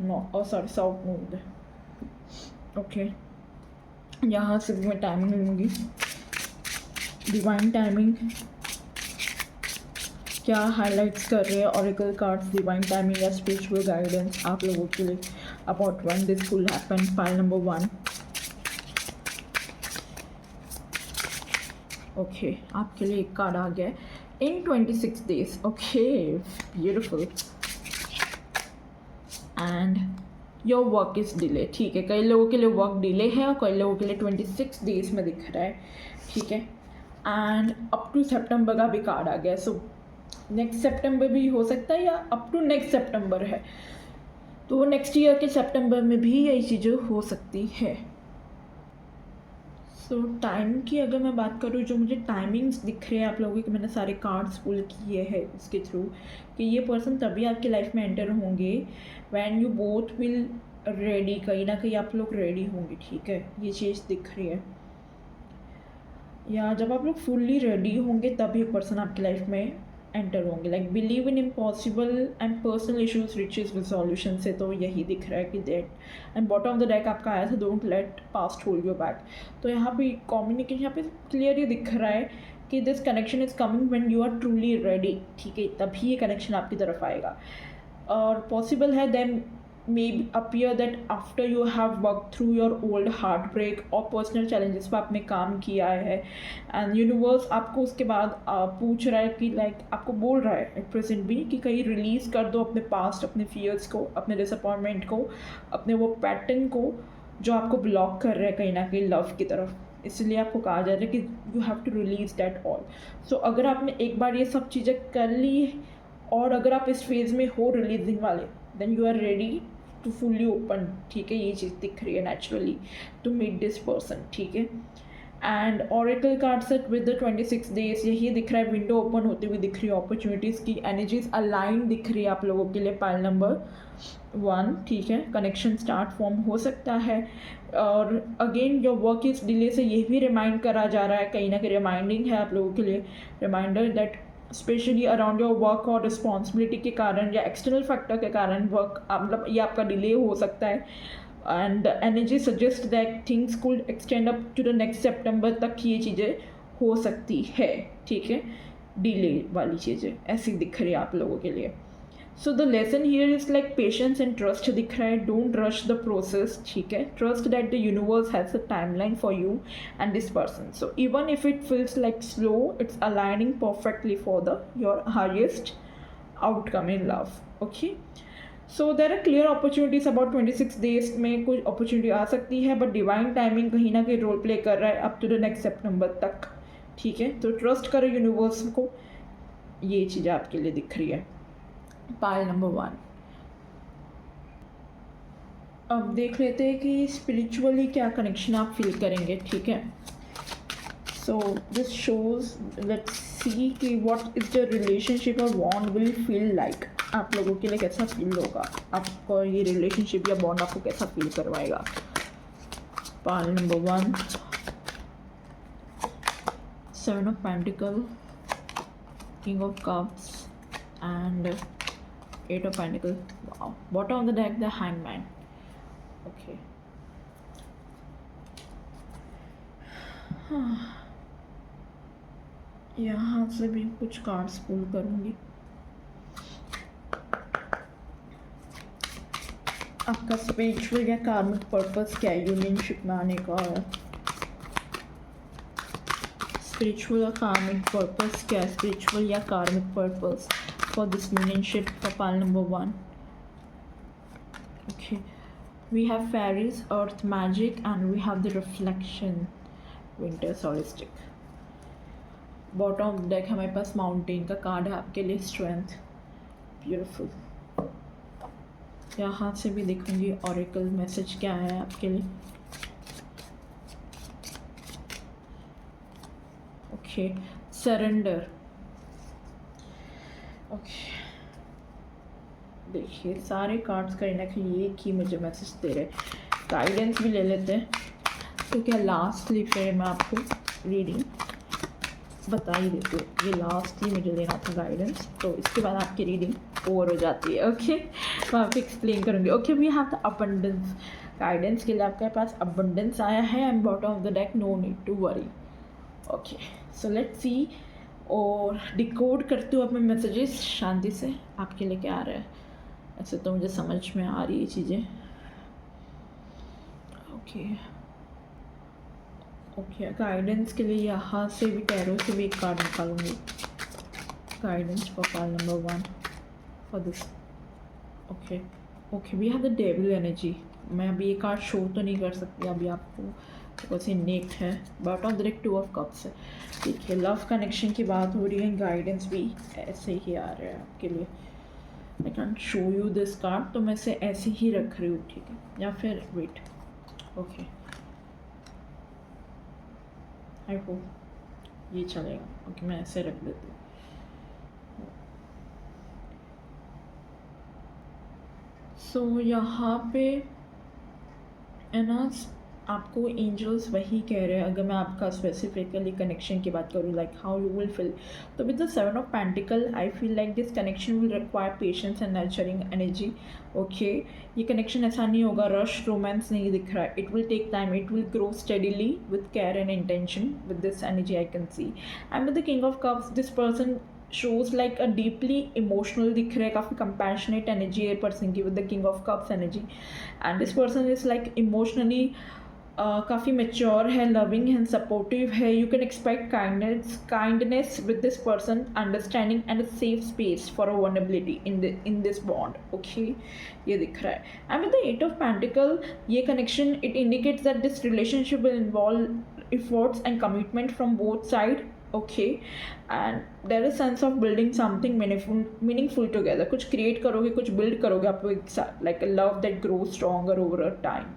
no sorry south moon, okay. यहाँ से भी मैं टाइमिंग लूँगी, डिवाइन टाइमिंग क्या हाईलाइट्स कर रहे हैं ऑरेकल कार्ड्स, डिवाइन टाइमिंग या स्पिरिचुअल गाइडेंस आप लोगों के लिए about when this will happen. Pile number 1, okay, आपके लिए एक कार्ड आ गया है इन 26 days, okay, beautiful. And your work is delay, ठीक है। कई लोगों के लिए वर्क डिले है और कई लोगों के लिए 26 days में दिख रहा है, ठीक है। एंड अप टू सितंबर का भी कार्ड आ गया, सो नेक्स्ट सितंबर भी हो सकता है या अप टू नेक्स्ट सितंबर है, तो नेक्स्ट ईयर के सितंबर में भी यही चीज़ें हो सकती है। सो टाइम की अगर मैं बात करूँ, जो मुझे टाइमिंग्स दिख रहे हैं आप लोगों के, मैंने सारे कार्ड्स पुल किए हैं इसके थ्रू कि ये पर्सन तभी आपकी लाइफ में एंटर होंगे when you both will ready, कहीं ना कहीं आप लोग रेडी होंगे, ठीक है। ये चीज़ दिख रही है, या जब आप लोग फुल्ली रेडी होंगे तब ये पर्सन आपकी लाइफ में एंटर होंगे। Like believe in impossible and personal issues riches resolution से, तो यही दिख रहा है कि that. And bottom of the deck आपका आया था don't let past hold your back, तो यहाँ पे कम्युनिकेशन यहाँ पे क्लियरली दिख रहा है कि this connection is coming when you are truly ready, ठीक है, तभी ये कनेक्शन आपकी तरफ आएगा। और पॉसिबल है then may appear that after you have worked through your old heartbreak और पर्सनल चैलेंजेस पर आपने काम किया है एंड यूनिवर्स आपको उसके बाद पूछ रहा है कि लाइक आपको बोल रहा है एट प्रेजेंट भी कि कहीं रिलीज़ कर दो अपने पास्ट, अपने फियर्स को, अपने डिसअपॉइंटमेंट को, अपने वो पैटर्न को जो आपको ब्लॉक कर रहा है कहीं ना कहीं लव की तरफ। इसलिए आपको कहा जा रहा है कि you have to release that all. So अगर आपने एक बार ये सब चीज़ें कर ली और अगर आप इस फेज़ में हो रिलीजिंग वाले, then you are ready to fully open, ठीक है। ये चीज़ दिख रही है naturally to meet this person, ठीक है। And oracle card set with the 26 days, यही दिख रहा है विंडो ओपन होती हुई दिख रही है, अपॉर्चुनिटीज़ की एनर्जीज अलाइन दिख रही है आप लोगों के लिए पाइल नंबर 1, ठीक है। कनेक्शन स्टार्ट फॉर्म हो सकता है और अगेन योर वर्क इस डिले से ये भी रिमाइंड करा जा रहा है, कहीं ना कहीं रिमाइंडिंग है आप लोगों के लिए, reminder that specially around your work और रिस्पॉन्सिबिलिटी के कारण या एक्सटर्नल फैक्टर के कारण वर्क मतलब ये आपका डिले हो सकता है। And energy suggest that things could extend up to the next September तक ये चीज़ें हो सकती है, ठीक है। डिले वाली चीज़ें ऐसी दिख रही है आप लोगों के लिए। So the lesson here is like patience and trust दिख रहा है, डोंट रश द प्रोसेस, ठीक है। Trust that the universe has a timeline for you and this person. So even if it feels like slow, it's aligning perfectly for the your highest outcome in love, okay. So there are clear opportunities about 26 days में कुछ अपॉर्चुनिटी आ सकती है, बट डिवाइन टाइमिंग कहीं ना कहीं रोल प्ले कर रहा है up to the next September तक, ठीक है। तो ट्रस्ट करो यूनिवर्स को, ये चीज़ आपके लिए दिख रही है पाइल नंबर 1। अब देख लेते हैं कि स्पिरिचुअली क्या कनेक्शन आप फील करेंगे, ठीक है। So this shows, let's see कि व्हाट इज द रिलेशनशिप और बॉन्ड विल फील लाइक, आप लोगों के लिए कैसा फील होगा, आपको ये रिलेशनशिप या बॉन्ड आपको कैसा फील करवाएगा। Pile number 1, 7 of Pentacles, King of Cups and 8 of Pentacles. Wow. Bottom of the deck, the Hangman. Okay. यहाँ से भी कुछ कार्ड्स पुल करूँगी। आपका स्पिरिचुअल या कार्मिक पर्पस क्या है यूनियनशिप में आने का, स्पिरिचुअल या कार्मिक पर्पस क्या है, स्पिरिचुअल या कार्मिक purpose for this relationship for pile number 1. Okay, we have fairies, earth magic, and we have the reflection, winter solstice. Bottom of the deck हमारे पास माउंटेन का कार्ड है आपके लिए, स्ट्रेंथ, ब्यूटीफुल। यहाँ से भी देखूंगी ऑरेकल मैसेज क्या है आपके लिए। Okay, surrender. ओके, देखिए सारे कार्ड्स कहीं ना कहीं एक ही मुझे मैसेज दे रहे, गाइडेंस भी ले लेते हैं। तो क्या लास्टली फिर मैं आपको रीडिंग बता ही देती हूँ, ये लास्टली मुझे लेना था गाइडेंस, तो इसके बाद आपकी रीडिंग ओवर हो जाती है, ओके। मैं आपको एक्सप्लेन करूँगी। Okay, we have the abundance, guidance के लिए आपके पास अबंडेंस आया है and bottom of the deck, no need to worry. Okay, so let's see, और डिकोड करती हूँ अपने मैसेजेस शांति से, आपके लिए क्या आ रहा है। ऐसे तो मुझे समझ में आ रही है चीज़ें। ओके ओके, गाइडेंस के लिए यहाँ से भी टैरो से भी एक कार्ड निकालूंगी, guidance for pile number 1 for this. Okay okay, we have the devil energy. मैं अभी ये कार्ड शो तो नहीं कर सकती अभी आपको, बिकॉज ये नेक्ट है, but on direct 2 of cups है, ठीक है। लव कनेक्शन की बात हो रही है, गाइडेंस भी ऐसे ही आ रहा है आपके लिए। आई can show you this card, तो मैं इसे ऐसे ही रख रही हूँ, ठीक है, या फिर वेट। ओके, आई होप ये चलेगा। ओके, मैं ऐसे रख देती हूँ। सो यहाँ पे है ना, आपको एंजल्स वही कह रहे हैं, अगर मैं आपका स्पेसिफिकली कनेक्शन की बात करूँ, like how you will feel, तो with the 7 of pentacle I feel like this connection will require patience and nurturing energy. Okay, ये कनेक्शन ऐसा नहीं होगा, रश रोमांस नहीं दिख रहा है, it will take time, it will grow steadily with care and intention, with this energy I can see. And with the king of cups, this person shows like a deeply emotional दिख रहा है, काफ़ी कंपैशनेट एनर्जी है पर्सन की with the king of cups energy. And this person is like emotionally काफ़ी मेच्योर है, लविंग है, सपोर्टिव है. You can expect kindness with this person, understanding and a safe space for a vulnerability in this bond. Okay, ये दिख रहा है. And with the 8 of pentacle, ये connection it indicates that this relationship will involve efforts and commitment from both side. Okay, and there is sense of building something meaningful together. कुछ create करोगे, कुछ build करोगे आप लोग एक साथ, like a love that grows stronger over a time.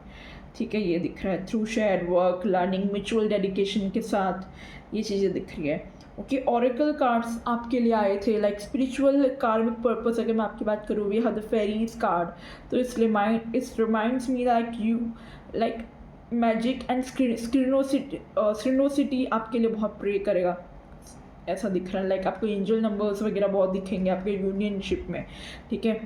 ठीक है, ये दिख रहा है. Through share work, learning, mutual dedication के साथ ये चीज़ें दिख रही है. ओके, ऑरेकल कार्ड्स आपके लिए आए थे, लाइक स्पिरिचुअल कार्मिक पर्पस. अगर मैं आपकी बात करूँ, we have the fairies card. तो इस reminds me like you like magic and स्क्रीनोसिटी आपके लिए बहुत प्रे करेगा, ऐसा दिख रहा है. लाइक आपको एंजल नंबर्स वगैरह बहुत दिखेंगे आपके यूनियनशिप में. ठीक है,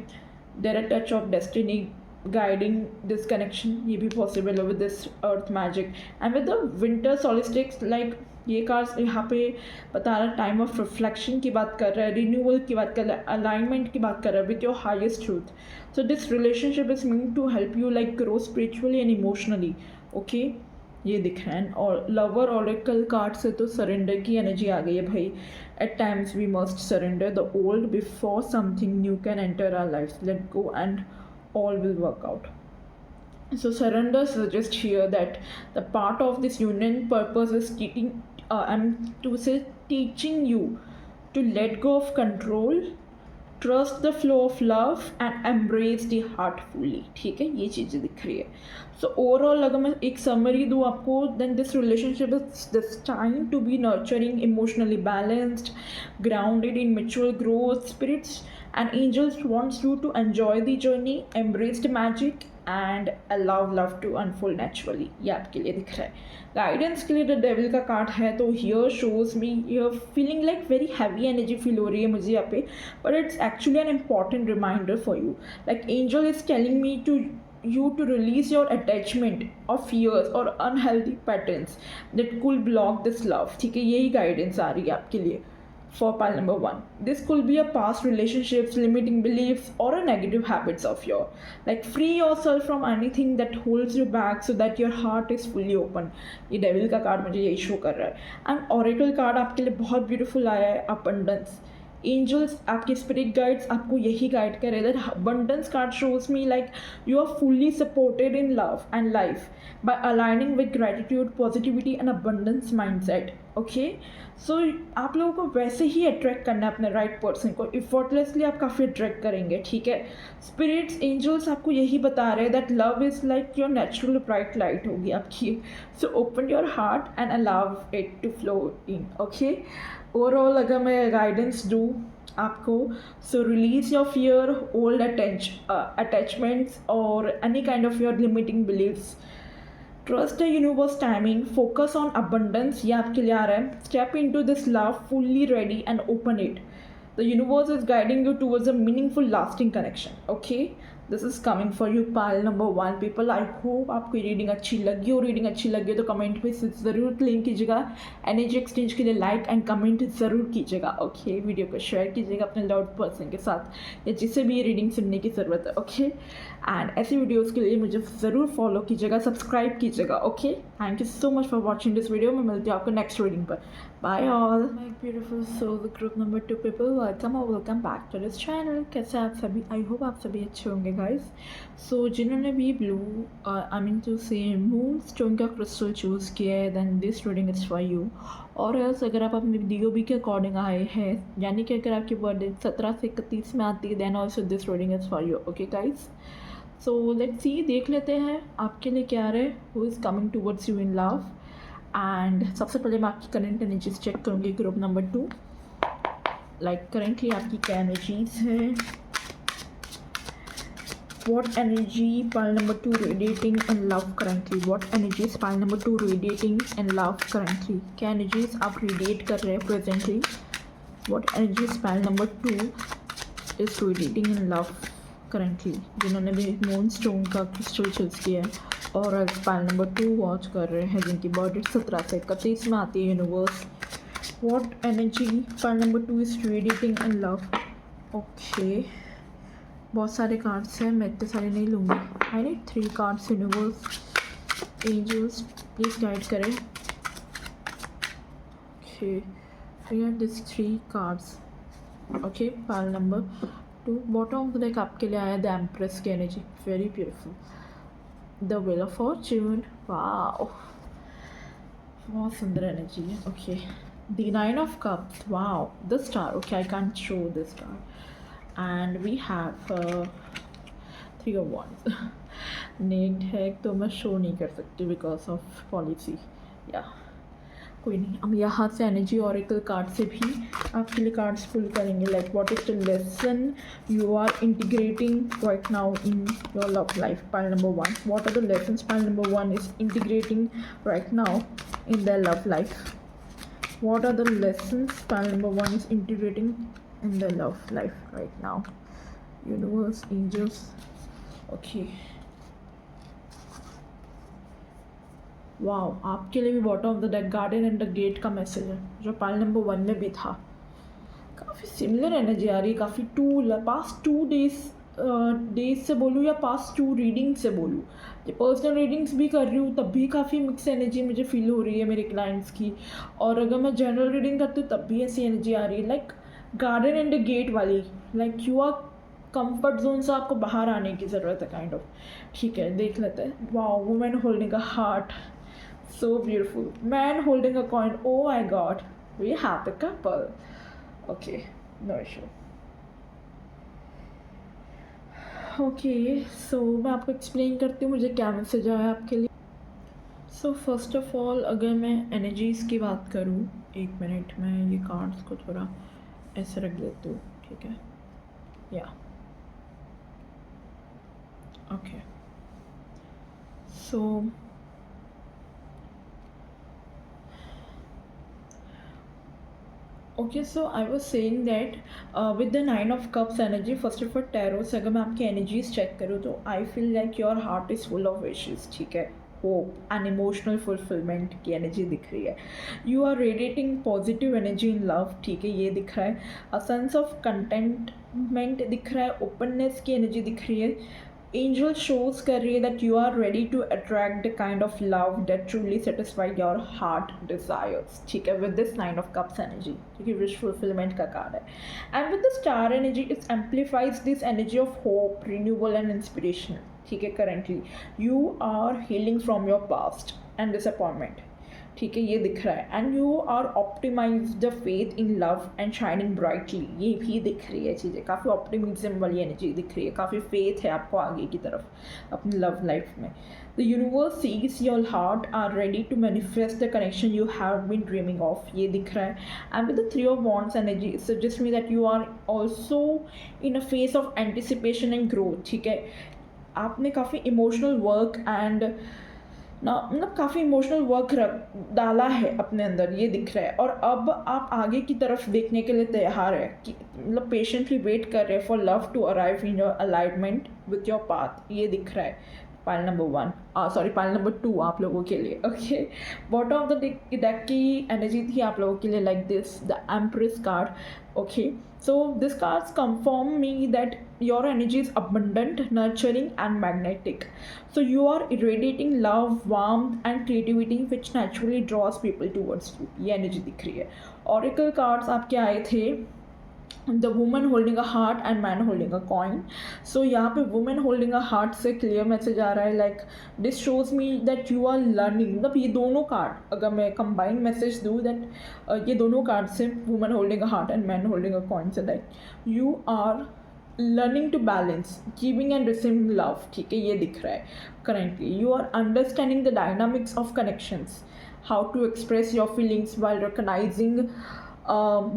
there are touch of destiny guiding this connection, ये भी पॉसिबल है with this earth magic. And with the winter solstice, like ये कार्ड्स यहाँ पे बता रहा है टाइम ऑफ रिफ्लेक्शन की बात कर रहा है, रिन्यूअल की बात कर रहा है, अलाइनमेंट की बात कर रहा है with your highest truth. So this relationship is mean to help you like grow spiritually and emotionally. Okay, ये दिख रहा है. और लवर ऑरेकल कार्ड से तो सरेंडर की एनर्जी आ गई है भाई. At times we must surrender the old before something new can enter our life. Let go and all will work out. So surrender suggests here that the part of this union purpose is teaching you to let go of control, trust the flow of love and embrace the heart fully. ठीक है, ये चीज़ें दिख रही है. So overall अगर मैं एक समरी दूँ आपको, then this relationship is destined to be nurturing, emotionally balanced, grounded in mutual growth. Spirits and angels wants you to enjoy the journey, embrace the magic and allow love to unfold naturally. ये आपके लिए दिख रहा है. गाइडेंस के लिए द डेविल का कार्ड है. तो here shows me your feeling like very heavy energy feel हो रही है मुझे यहाँ पे, but it's actually an important reminder for you. Like angel is telling me to you to release your attachment or fears or unhealthy patterns that could block this love. ठीक है, यही गाइडेंस आ रही है आपके लिए for pile number 1. This could be a past relationships, limiting beliefs or a negative habits of your. Like free yourself from anything that holds you back so that your heart is fully open. ये डेविल का कार्ड मुझे यही शो कर रहा है. एंड ऑरेकल कार्ड आपके लिए बहुत ब्यूटीफुल आया है, अबंडेंस. एंजल्स आपके स्पिरिट गाइड्स आपको यही गाइड कर रहे हैं. Abundance card shows me like you are fully supported in love and life by aligning with gratitude, positivity and abundance mindset. Okay, so आप लोगों को वैसे ही अट्रैक्ट करना है अपने राइट पर्सन को. इफर्टलेसली आप काफ़ी अट्रैक्ट करेंगे. ठीक है, स्पिरिट्स एंजल्स आपको यही बता रहे हैं that love is like your natural bright light होगी आपकी. So open your heart and allow it to flow in. Okay, overall अगर मैं गाइडेंस दूँ आपको, so release your fear, old attachments और any kind of your limiting beliefs. Trust the universe timing, focus on abundance, ये आपके लिए आ रहा है. Step into this love fully ready and open it. The universe is guiding you towards a meaningful lasting connection. Okay, this is coming for you pile number 1 people. I hope आपको ये रीडिंग अच्छी लगी हो. रीडिंग अच्छी लगी हो तो कमेंट में ज़रूर क्लेम कीजिएगा. एनर्जी एक्सचेंज के लिए लाइक एंड कमेंट ज़रूर कीजिएगा. ओके, वीडियो को शेयर कीजिएगा अपने लव्ड पर्सन के साथ या जिससे भी ये रीडिंग सुनने की ज़रूरत है. ओके, एंड ऐसी वीडियोज़ के लिए मुझे ज़रूर फॉलो कीजिएगा, सब्सक्राइब कीजिएगा. Okay, thank you so much for watching this video. मैं मिलती हूँ आपको नेक्स्ट रीडिंग पर. Bye all my beautiful soul group number 2 people. Welcome back to this channel. कैसे आप सभी? आई होप आप सभी अच्छे होंगे गाइज. सो जिन्होंने भी blue I mean to say moon stone का क्रिस्टल चूज़ किया है, then this reading is for you. और एल्स अगर आप अपने DOB के अकॉर्डिंग आए हैं, यानी कि अगर आपकी बर्थडे 17 से 31 में आती है, then also this reading is for you. Okay guys, so let's see, देख लेते हैं आपके लिए क्या आ रहा है. Who is coming towards you in love. And सबसे पहले मैं आपकी करंट एनर्जीज चेक करूँगी ग्रुप नंबर 2. लाइक करेंटली आपकी क्या एनर्जीज है. What energy pile number 2 radiating in love currently? What energies pile number 2 radiating in love currently? क्या energies आप radiate कर रहे हैं presently? What energies pile number 2 is radiating in love currently? जिन्होंने भी मून स्टोन का क्रिस्टल चूज़ किया है और पाइल नंबर 2 वॉच कर रहे हैं, जिनकी बर्थडे 17 से 31 में आती है. Universe What energy pile number 2 is radiating in love? Okay, बहुत सारे कार्ड्स हैं, मैं इतने सारे नहीं लूँगी. I need 3 cards. Universe, angels, please guide करें. Okay, we have these 3 cards. Okay, pile number 2. Bottom of the deck आपके लिए आया द एम्प्रेस की energy. Very beautiful. The wheel of fortune. Wow, बहुत सुंदर एनर्जी है. Okay, the 9 of cups. Wow, the star. Okay, I can show the star. And we have 3 of wands. Next है तो मैं शो नहीं कर सकती बिकॉज ऑफ पॉलिसी. या कोई नहीं, हम यहाँ से एनर्जी ऑरेकल कार्ड से भी आपके लिए कार्ड्स पुल करेंगे. Like what is the lesson you are integrating right now in your love life. Pile number 1. What are the lessons pile number 1 is integrating right now in their love life? What are the lessons pile number 1 is integrating in their love life right now? Universe, angels. Okay. Wow, आपके लिए भी bottom of the deck garden and the gate का मैसेज है जो पाइल नंबर 1 में भी था. काफ़ी सिमिलर एनर्जी आ रही है. काफ़ी पास्ट 2 डेज से बोलूँ या पास्ट 2 रीडिंग से बोलूँ. ये पर्सनल रीडिंग्स भी कर रही हूँ तब भी काफ़ी मिक्स एनर्जी मुझे फील हो रही है मेरे क्लाइंट्स की. और अगर मैं जनरल रीडिंग करती हूँ तब भी ऐसी एनर्जी आ रही है. Like garden and the gate वाली. Like you are comfort zone से आपको बाहर आने की ज़रूरत है काइंड ऑफ. ठीक है, देख लेते हैं. Wow, women holding a heart. So beautiful. Man holding a coin. Oh my god. We have the couple. Okay, no issue. Okay, so मैं आपको एक्सप्लेन करती हूँ मुझे क्या मैसेज आया आपके लिए. सो फर्स्ट ऑफ ऑल अगर मैं एनर्जीज़ की बात करूँ, 1 मिनट मैं ये कार्ड्स को थोड़ा ऐसे रख देती हूँ. ठीक है, या okay. So okay, so I was saying that with the 9 of cups energy, first of all tarot से अगर मैं आपकी एनर्जीज चेक करूँ तो I feel like your heart is full of wishes. ठीक है, होप एंड इमोशनल फुलफिलमेंट की एनर्जी दिख रही है. You are radiating positive energy in love. ठीक है, ये दिख रहा है. अ सेंस ऑफ कंटेंटमेंट दिख रहा है. ओपननेस की एनर्जी दिख रही है. एंजल शोज कर रही है that you are ready to attract the kind of love that truly satisfy your heart desires. ठीक है, with this 9 of cups energy, क्योंकि विश फुलफिलमेंट का कार्ड है. And with the star energy it amplifies this energy of hope, renewal and inspiration. ठीक है, currently you are healing from your past and disappointment. ठीक है, ये दिख रहा है. And you are optimise the faith in love and shining brightly. ये भी दिख रही है चीज़ें. काफ़ी ऑप्टिमिज्म वाली एनर्जी दिख रही है. काफ़ी फेथ है आपको आगे की तरफ अपनी लव लाइफ में. The universe sees your heart are ready to manifest the connection you have been dreaming of. ये दिख रहा है. And with the 3 of wands energy suggest me that you are also in a phase of anticipation and growth. ठीक है, आपने काफ़ी इमोशनल वर्क एंड ना मतलब काफ़ी इमोशनल वर्क डाला है अपने अंदर. ये दिख रहा है. और अब आप आगे की तरफ देखने के लिए तैयार है कि मतलब पेशेंटली वेट कर रहे हैं for love to arrive in your alignment with your path. ये दिख रहा है. Pile number 1, sorry pile number 2 आप लोगों के लिए. Okay, bottom of the deck की एनर्जी थी आप लोगों के लिए like this, the empress card. Okay, so this cards confirm me that your energy is abundant, nurturing and magnetic. So you are irradiating love, warmth and creativity which naturally draws people towards you. ये energy दिख रही है. Oracle cards आपके आए थे the woman holding a heart and man holding a coin. So यहाँ पे वुमेन होल्डिंग अ हार्ट से क्लियर मैसेज आ रहा है like this shows me that you are learning. मतलब ये दोनों कार्ड अगर मैं कंबाइन मैसेज दूँ दैट ये दोनों कार्ड से woman holding a heart and man holding a coin से that you are learning to balance giving and receiving love. ठीक है, ये दिख रहा है currently. You are understanding the dynamics of connections, how to express your feelings while recognising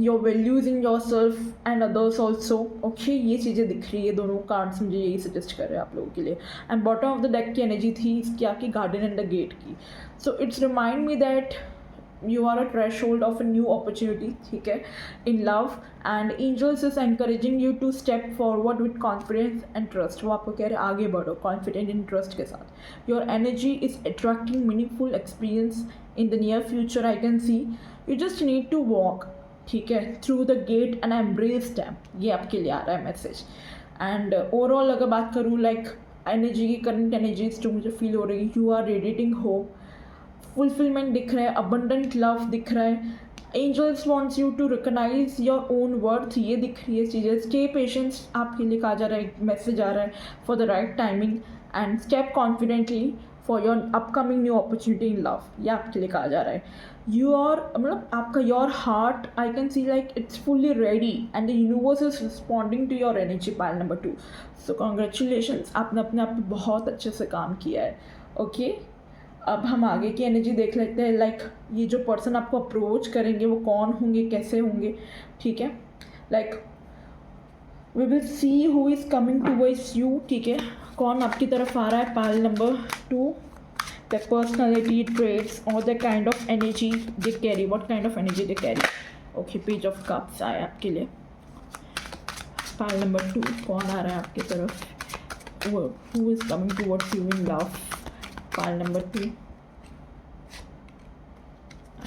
your values in your self and others also. Okay, ये चीज़ें दिख रही है. दोनों कार्ड्स मुझे यही सजेस्ट कर रहे हैं आप लोगों के लिए. And bottom of the deck की एनर्जी थी इसकी आपकी गार्डन एंड द गेट की. So it's remind me that you are a threshold of a new opportunity. ठीक है, in love and angels is encouraging you to step forward with confidence and trust. वो आपको कह रहे हैं आगे बढ़ो confident and trust के साथ. Your energy is attracting meaningful experience in the near future. I can see you just need to walk, ठीक है, through the gate and embrace them, ये आपके लिए आ रहा है मैसेज। एंड ओवरऑल अगर बात करूँ लाइक एनर्जी की, करंट एनर्जीज जो मुझे फील हो रही है, you are radiating hope, fulfilment दिख रहा है, अबंडेंट लव दिख रहा है, angels wants you to recognise your own worth, ये दिख रही है चीज़ें। स्टे पेशेंस आपके लिए कहा जा रहा है, एक मैसेज आ रहा है for the right timing, and step confidently for your upcoming new opportunity in love, ये आपके लिए कहा जा रहा है। यू आर मतलब आपका your heart, I can see like it's fully ready and the universe is responding to your energy, pile number 2। So congratulations, आपने अपने आप पे बहुत अच्छे से काम किया है। ओके, अब हम आगे की एनर्जी देख लेते हैं, लाइक ये जो पर्सन आपको अप्रोच करेंगे वो कौन होंगे, कैसे होंगे, ठीक है। Like we will see who is coming towards you, ठीक है, कौन आपकी तरफ आ रहा है, pile number 2। The personality traits और the kind of energy they carry, what kind of energy they carry. Okay, page of cups आया आपके लिए, पाइल नंबर 2, कौन आ रहा है आपकी तरफ, who is coming towards you in love, pile number 2,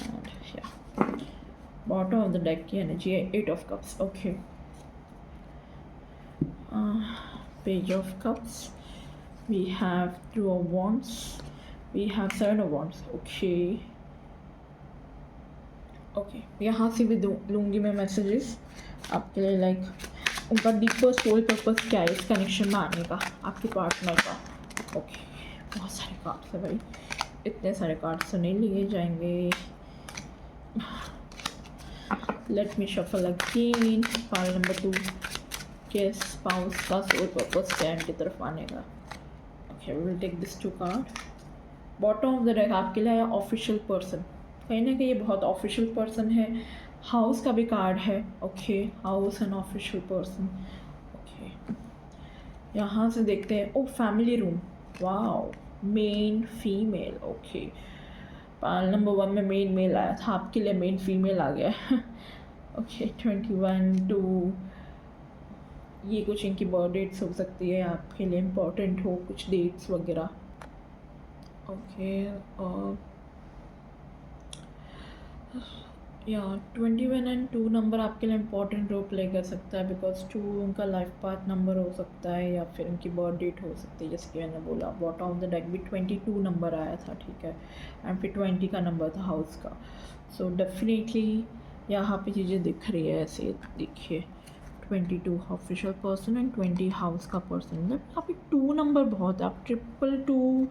and yeah, bottom of the deck की energy है 8 of cups। okay, page of cups, we have 2 of wands, we have 7 of wands। okay, यहाँ से भी लूँगी मैं मैसेजेस आपके लिए, लाइक उनका डीपर सोल पर्पस क्या है इस कनेक्शन में आने का आपके पार्टनर का। ओके, बहुत सारे कार्ड्स है भाई, इतने सारे कार्ड्स तो नहीं लिए जाएंगे। Late me shuffle again, pile number 2, के स्पाउस का सोल पर्पस स्टैंड की तरफ आने का। Okay, we will take this 2 card. Bottom of the deck आपके लिए आया ऑफिशियल पर्सन, कहीं ना कहीं ये बहुत ऑफिशियल पर्सन है। हाउस का भी कार्ड है, okay, house and official person. Okay, यहाँ से देखते हैं, oh family room, wow, men female. Okay, pile number 1 में मेन मेल आया था, आपके लिए मेन फीमेल आ गया। ओके, 21 2, ये कुछ इनकी बर्थ डेट्स हो सकती है, आपके लिए इम्पोर्टेंट हो कुछ डेट्स वगैरह। ओके, या 21 एंड 2 नंबर आपके लिए इम्पोर्टेंट रोल प्ले कर सकता है, बिकॉज 2 उनका लाइफ पाथ नंबर हो सकता है या फिर उनकी बर्थ डेट हो सकती है, जैसे कि मैंने बोला। बॉटम ऑफ द डेक भी 22 नंबर आया था, ठीक है, एंड फिर 20 का नंबर था हाउस का। सो डेफिनेटली यहाँ पे चीज़ें दिख रही है, ऐसे देखिए 22 ऑफिशियल पर्सन एंड 20 हाउस का पर्सन, मतलब यहाँ पे 2 नंबर बहुत है। आप 222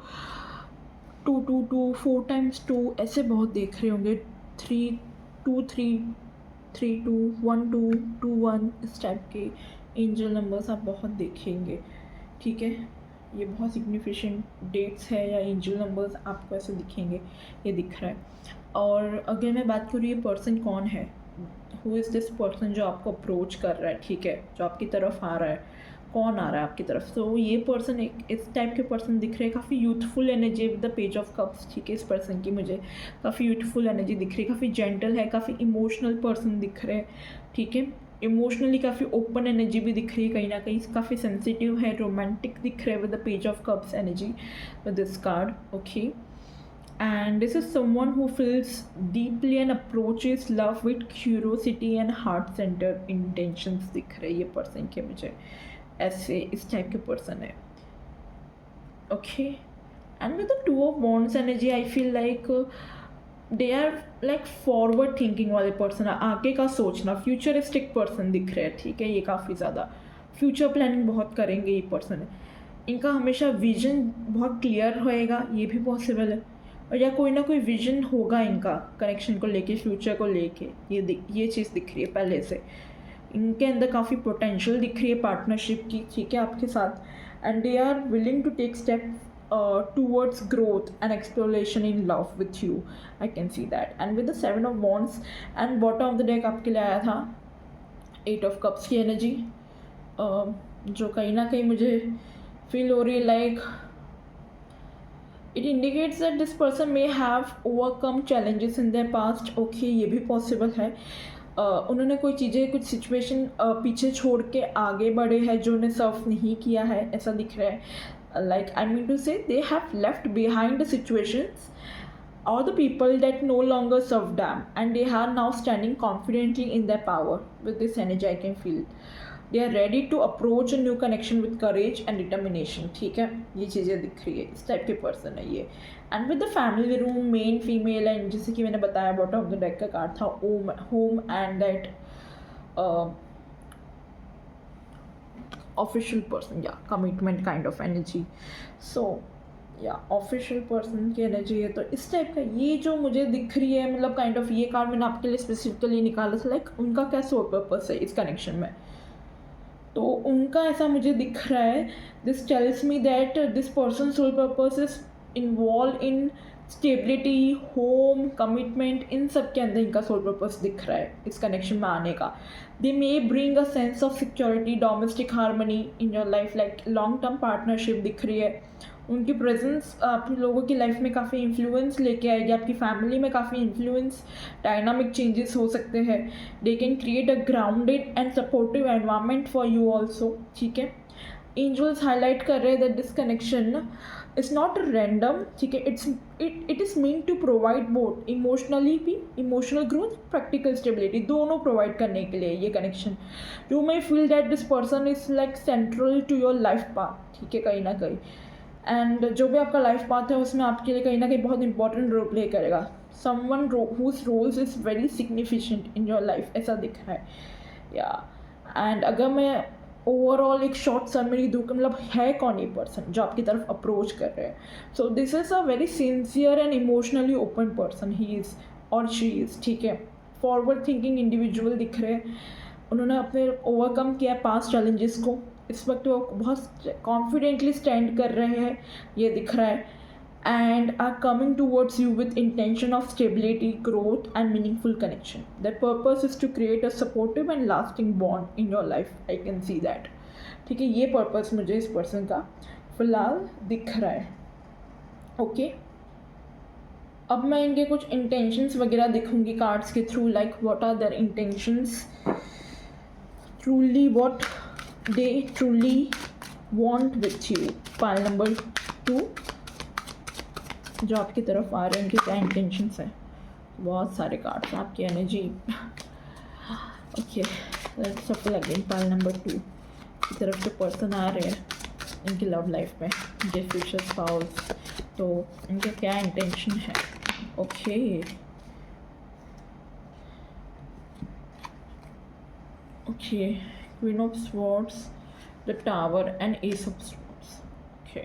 222 4 टाइम्स 2 ऐसे बहुत देख रहे होंगे, 3 2 3 3 2 1 2 2 1, इस टाइप के एंजल नंबर्स आप बहुत देखेंगे, ठीक है। ये बहुत सिग्निफिकेंट डेट्स है या एंजल नंबर्स आपको ऐसे दिखेंगे, ये दिख रहा है। और अगर मैं बात करूँ ये पर्सन कौन है, हु इज़ दिस पर्सन जो आपको अप्रोच कर रहा है, ठीक है, जो आपकी तरफ आ रहा है, कौन आ रहा है आपकी तरफ। तो ये पर्सन एक इस टाइप के पर्सन दिख रहे हैं, काफ़ी youthful energy with the page of cups, ठीक है। इस पर्सन की मुझे काफ़ी यूथफुल एनर्जी दिख रही है, काफ़ी जेंटल है, काफ़ी इमोशनल पर्सन दिख रहे हैं, ठीक है। इमोशनली काफ़ी ओपन एनर्जी भी दिख रही है, कहीं ना कहीं काफ़ी सेंसिटिव है, रोमांटिक दिख रहे हैं with the page of cups energy with this card. Okay, and this is someone who feels deeply and approaches love with curiosity and heart-centered intentions दिख रहे हैं ये पर्सन के मुझे, ऐसे इस टाइप के पर्सन है। Okay, and with the 2 of wands energy I feel like they are like forward thinking वाले पर्सन, आगे का सोचना, फ्यूचरिस्टिक पर्सन दिख रहे हैं, ठीक है। ये काफ़ी ज़्यादा फ्यूचर प्लानिंग बहुत करेंगे ये पर्सन है, इनका हमेशा विजन बहुत क्लियर होएगा, ये भी पॉसिबल है, और या कोई ना कोई विजन होगा इनका कनेक्शन को लेके, फ्यूचर को लेके, ये चीज़ दिख रही है पहले से। इनके अंदर काफ़ी पोटेंशियल दिख रही है पार्टनरशिप की, ठीक है, आपके साथ, and they are willing to take step towards growth and exploration in love with you, I can see that। and with the 7 of wands and bottom of the deck आपके लिए आया था 8 of cups की एनर्जी, जो कहीं ना कहीं मुझे फील हो रही है like it indicates that this person may have overcome challenges in their past। okay, ये भी पॉसिबल है, उन्होंने कोई चीज़ें, कुछ सिचुएशन पीछे छोड़ के आगे बढ़े हैं जो उन्हें सर्व नहीं किया है, ऐसा दिख रहा है। like I mean to say they have left behind the situations or the people that no longer serve them, and they are now standing confidently in their power. With this energy I can feel they are ready to approach a new connection with courage and determination. ठीक है, ये चीज़ें दिख रही है, इस टाइप के पर्सन है ये. And with the family room, main female, and जैसे कि मैंने बताया बॉटम ऑफ द डेक का कार्ड था home and that official person या कमिटमेंट काइंड ऑफ एनर्जी. सो या ऑफिशियल पर्सन की एनर्जी है, तो इस टाइप का ये जो मुझे दिख रही है, मतलब काइंड ऑफ ये कार्ड मैंने आपके लिए स्पेसिफिकली निकाला था. लाइक उनका क्या सोल पर्पस है इस कनेक्शन में, तो उनका ऐसा मुझे दिख रहा है. This tells me that this person soul purpose is involve in stability, home, commitment, इन सब के अंदर इनका सोल पर्पस दिख रहा है इस कनेक्शन में आने का. They may bring a sense of security, domestic harmony in your life. Like long term partnership दिख रही है. उनकी प्रेजेंस आप लोगों की लाइफ में काफ़ी इन्फ्लुएंस लेके आएगी, आपकी फैमिली में काफ़ी इन्फ्लुएंस, डायनामिक चेंजेस हो सकते हैं. They can create a grounded and supportive environment for you also. ठीक है, एंजल्स हाईलाइट कर रहे हैं that this connection is not random. ठीक है, it is mean to provide both emotionally भी, इमोशनल ग्रोथ, प्रैक्टिकल स्टेबिलिटी, दोनों प्रोवाइड करने के लिए ये connection. You may feel that this person is like central to your life path. ठीक है, कहीं ना कहीं, एंड जो भी आपका लाइफ पाथ है उसमें आपके लिए कहीं ना कहीं बहुत इंपॉर्टेंट रोल प्ले करेगा. Someone whose roles is very significant in your life, ऐसा दिख रहा है. या एंड अगर मैं ओवरऑल एक शॉर्ट समरी दूँ, मतलब है कौन ये पर्सन जो आपकी तरफ अप्रोच कर रहे हैं. So this is a very sincere and emotionally open person, he is और शी इज़. ठीक है, फॉरवर्ड थिंकिंग इंडिविजुअल दिख रहे हैं. उन्होंने अपने ओवरकम किया पास्ट चैलेंजेस को, इस वक्त वो बहुत कॉन्फिडेंटली स्टैंड कर रहे हैं, ये दिख रहा है. And are coming towards you with intention of stability, growth and meaningful connection. That purpose is to create a supportive and lasting bond in your life. I can see that. ठीक है, ये पर्पस मुझे इस पर्सन का फिलहाल दिख रहा है. ओके, अब मैं इनके कुछ इंटेंशंस वगैरह दिखूंगी कार्ड्स के through. Like what are their intentions, truly what they truly want with you. Pile number 2 जो आपकी तरफ आ रहे हैं, उनके क्या इंटेंशंस है. बहुत सारे कार्ड्स आपकी एनर्जी. ओके, लेट्स सफल अगेन. पाइल नंबर 2 की तरफ जो पर्सन आ रहे हैं इनकी लव लाइफ में, इनके फ्यूचर स्पाउस, तो इनके क्या इंटेंशन है. Okay, okay, Queen of Swords, the Tower, and Ace of Swords. Okay,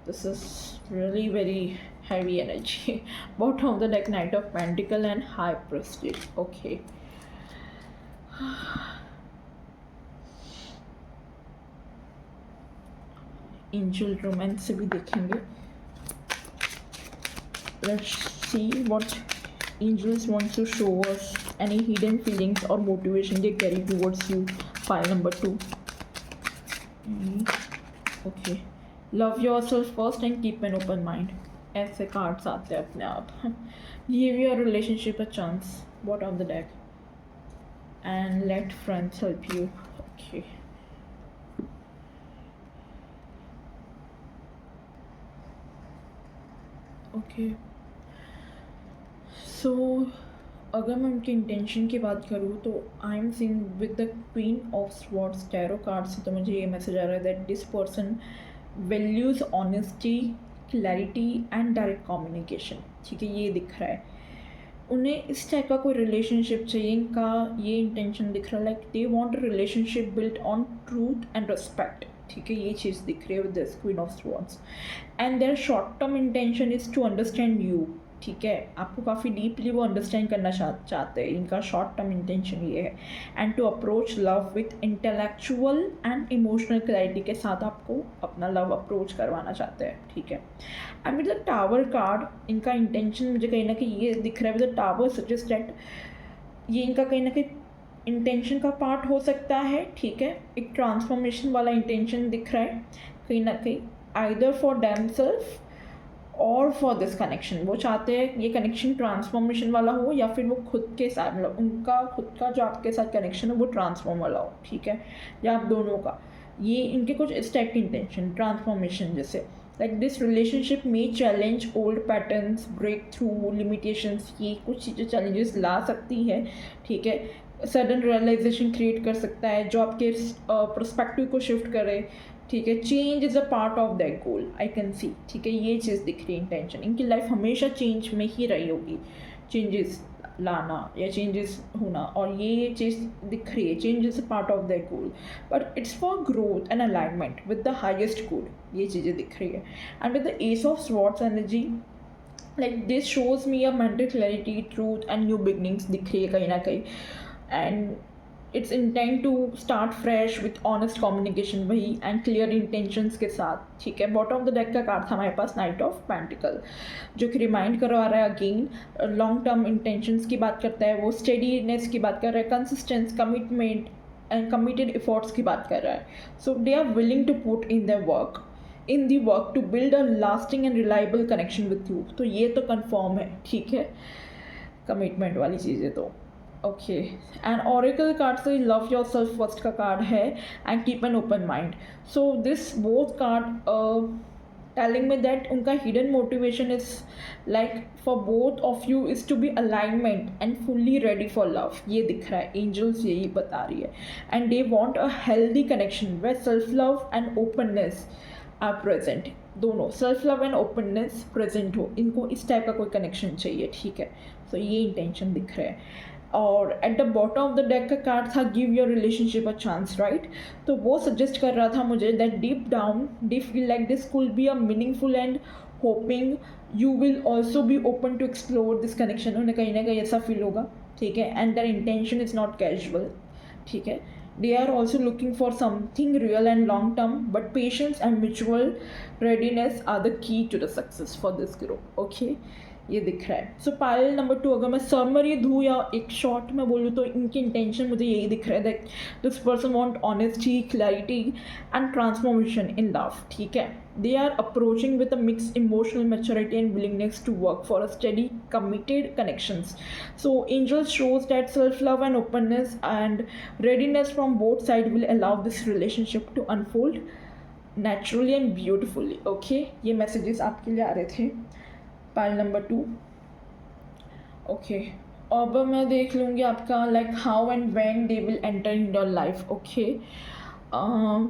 this is really very heavy energy. Bottom of the deck, Knight of Pentacle and High Priestess. Okay. Angel Romance भी देखेंगे. Let's see what angels want to show us. Any hidden feelings or motivation they carry towards you. File number 2. Okay, love yourself first and keep an open mind. ऐसे कार्ड्स आते हैं अपने आप. Give your relationship a chance. Bottom of the deck, and let friends help you. Okay, okay, so अगर मैं उनके इंटेंशन की बात करूँ तो I am seeing with the queen of swords tarot card से, तो मुझे ये मैसेज आ रहा है that this person values honesty, clarity and direct communication. ठीक है, ये दिख रहा है. उन्हें इस टाइप का कोई रिलेशनशिप चाहिए. इनका ये इंटेंशन दिख रहा है, like they want a relationship built on truth and respect. ठीक है, ये चीज़ दिख रही है with this queen of swords. And their short term intention is to understand you. ठीक है, आपको काफ़ी डीपली वो अंडरस्टैंड करना चाहते हैं. इनका शॉर्ट टर्म इंटेंशन ये है. And to approach love with intellectual and emotional clarity के साथ आपको अपना लव अप्रोच करवाना चाहते हैं. ठीक है, and with the tower card इनका इंटेंशन मुझे कहीं ना कहीं ये दिख रहा है. With the tower suggest that ये इनका कहीं ना कहीं इंटेंशन का पार्ट हो सकता है. ठीक है, एक ट्रांसफॉर्मेशन वाला इंटेंशन दिख रहा है कहीं ना कहीं, आइदर फॉर देमसेल्फ और फॉर दिस कनेक्शन. वो चाहते हैं ये कनेक्शन ट्रांसफॉर्मेशन वाला हो, या फिर वो खुद के साथ, मतलब उनका खुद का जो आपके साथ कनेक्शन है वो ट्रांसफॉर्म वाला हो. ठीक है, या आप दोनों का, ये इनके कुछ इस टाइप की इंटेंशन, ट्रांसफॉर्मेशन जैसे. लाइक दिस रिलेशनशिप में challenge old patterns, break through limitations, ये कुछ चीज़ें चैलेंजेस ला सकती है, ठीक है। सडन रियलाइजेशन क्रिएट कर सकता है जो आपके पर्सपेक्टिव को शिफ्ट करे, ठीक है। Change is a part of that goal, I can सी, ठीक है। ये चीज़ दिख रही है इंटेंशन, इनकी लाइफ हमेशा चेंज में ही रही होगी, चेंजेस लाना या चेंजेस होना, और ये चीज़ दिख रही है, change is a part of that goal, but it's for growth and alignment with the highest good, ये चीज़ें दिख रही है। And with the ace of swords energy, like this shows me a mental clarity, truth and new beginnings दिख रही है कहीं ना कहीं। And it's intent to start fresh with honest communication, वही एंड क्लियर इंटेंशंस के साथ, ठीक है। बॉटम ऑफ द डेक का कार्ड था हमारे पास नाइट ऑफ पेंटिकल, जो कि रिमाइंड करवा रहा है अगेन, लॉन्ग टर्म इंटेंशंस की बात करता है, वो स्टेडीनेस की बात कर रहा है, consistence, commitment and committed efforts की बात कर रहा है। So they are willing to put in the work to build a lasting and reliable connection with you, तो ये तो कन्फर्म है, ठीक है, कमिटमेंट वाली चीज़ें तो ओके। एंड ऑरेकल कार्ड से लव योर सेल्फ फर्स्ट का कार्ड है and keep an open mind. So this both card telling में दैट उनका hidden motivation is like for both of you is to be alignment and fully ready for love, ये दिख रहा है, एंजल्स यही बता रही है। And they want a healthy connection way self love and openness are present, दोनों self love and openness present हो, इनको इस टाइप का कोई कनेक्शन चाहिए, ठीक है। सो ये इंटेंशन दिख रहा है। और at the bottom of the deck का कार्ड था give your relationship a chance, right. तो वो सजेस्ट कर रहा था मुझे that deep down they feel like this could be a meaningful and hoping you will also be open to explore this connection, उन्हें कहीं ना कहीं ऐसा फील होगा, ठीक है। And their intention is not casual, ठीक है। They are also looking for something real and long term, but patience and mutual readiness are the key to the success for this group, okay, ये दिख रहा है। सो पायल नंबर 2, अगर मैं समरी दूँ या एक शॉर्ट में बोलूँ तो इनकी इंटेंशन मुझे यही दिख रहा है that this person want honesty, clarity and transformation in love, ठीक है। They are approaching with a mix emotional maturity and willingness to work for a steady committed connections. So angels shows that self love and openness and readiness from both side will allow this relationship to unfold naturally and beautifully, okay. ये मैसेजेस आपके लिए आ रहे थे पाइल नंबर 2, ओके। अब मैं देख लूँगी आपका like how and when they will enter in your life, okay.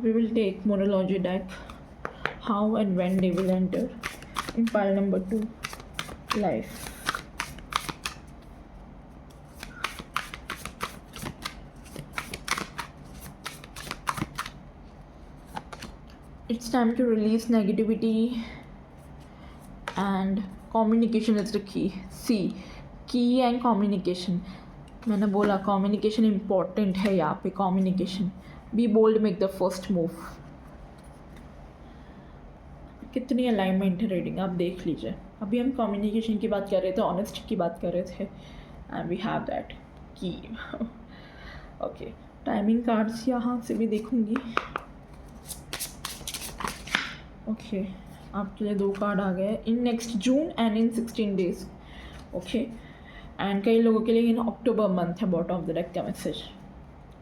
We will take Moonology deck, how and when they will enter in pile number 2 life. It's time to release negativity and communication is the key. See, key and communication. मैंने बोला communication important है यहाँ पे, communication. Be bold, make the first move. कितनी अलाइनमेंट है रीडिंग आप देख लीजिए। अभी हम कम्युनिकेशन की बात कर रहे थे, ऑनेस्ट की बात कर रहे थे, एंड वी हैव दैट की, ओके। टाइमिंग कार्ड्स यहाँ से भी देखूँगी, ओके। आपके लिए 2 कार्ड आ गए, in next June and in 16 days, okay. And कई लोगों के लिए इन अक्टूबर मंथ है बॉटम ऑफ द डेक का मैसेज।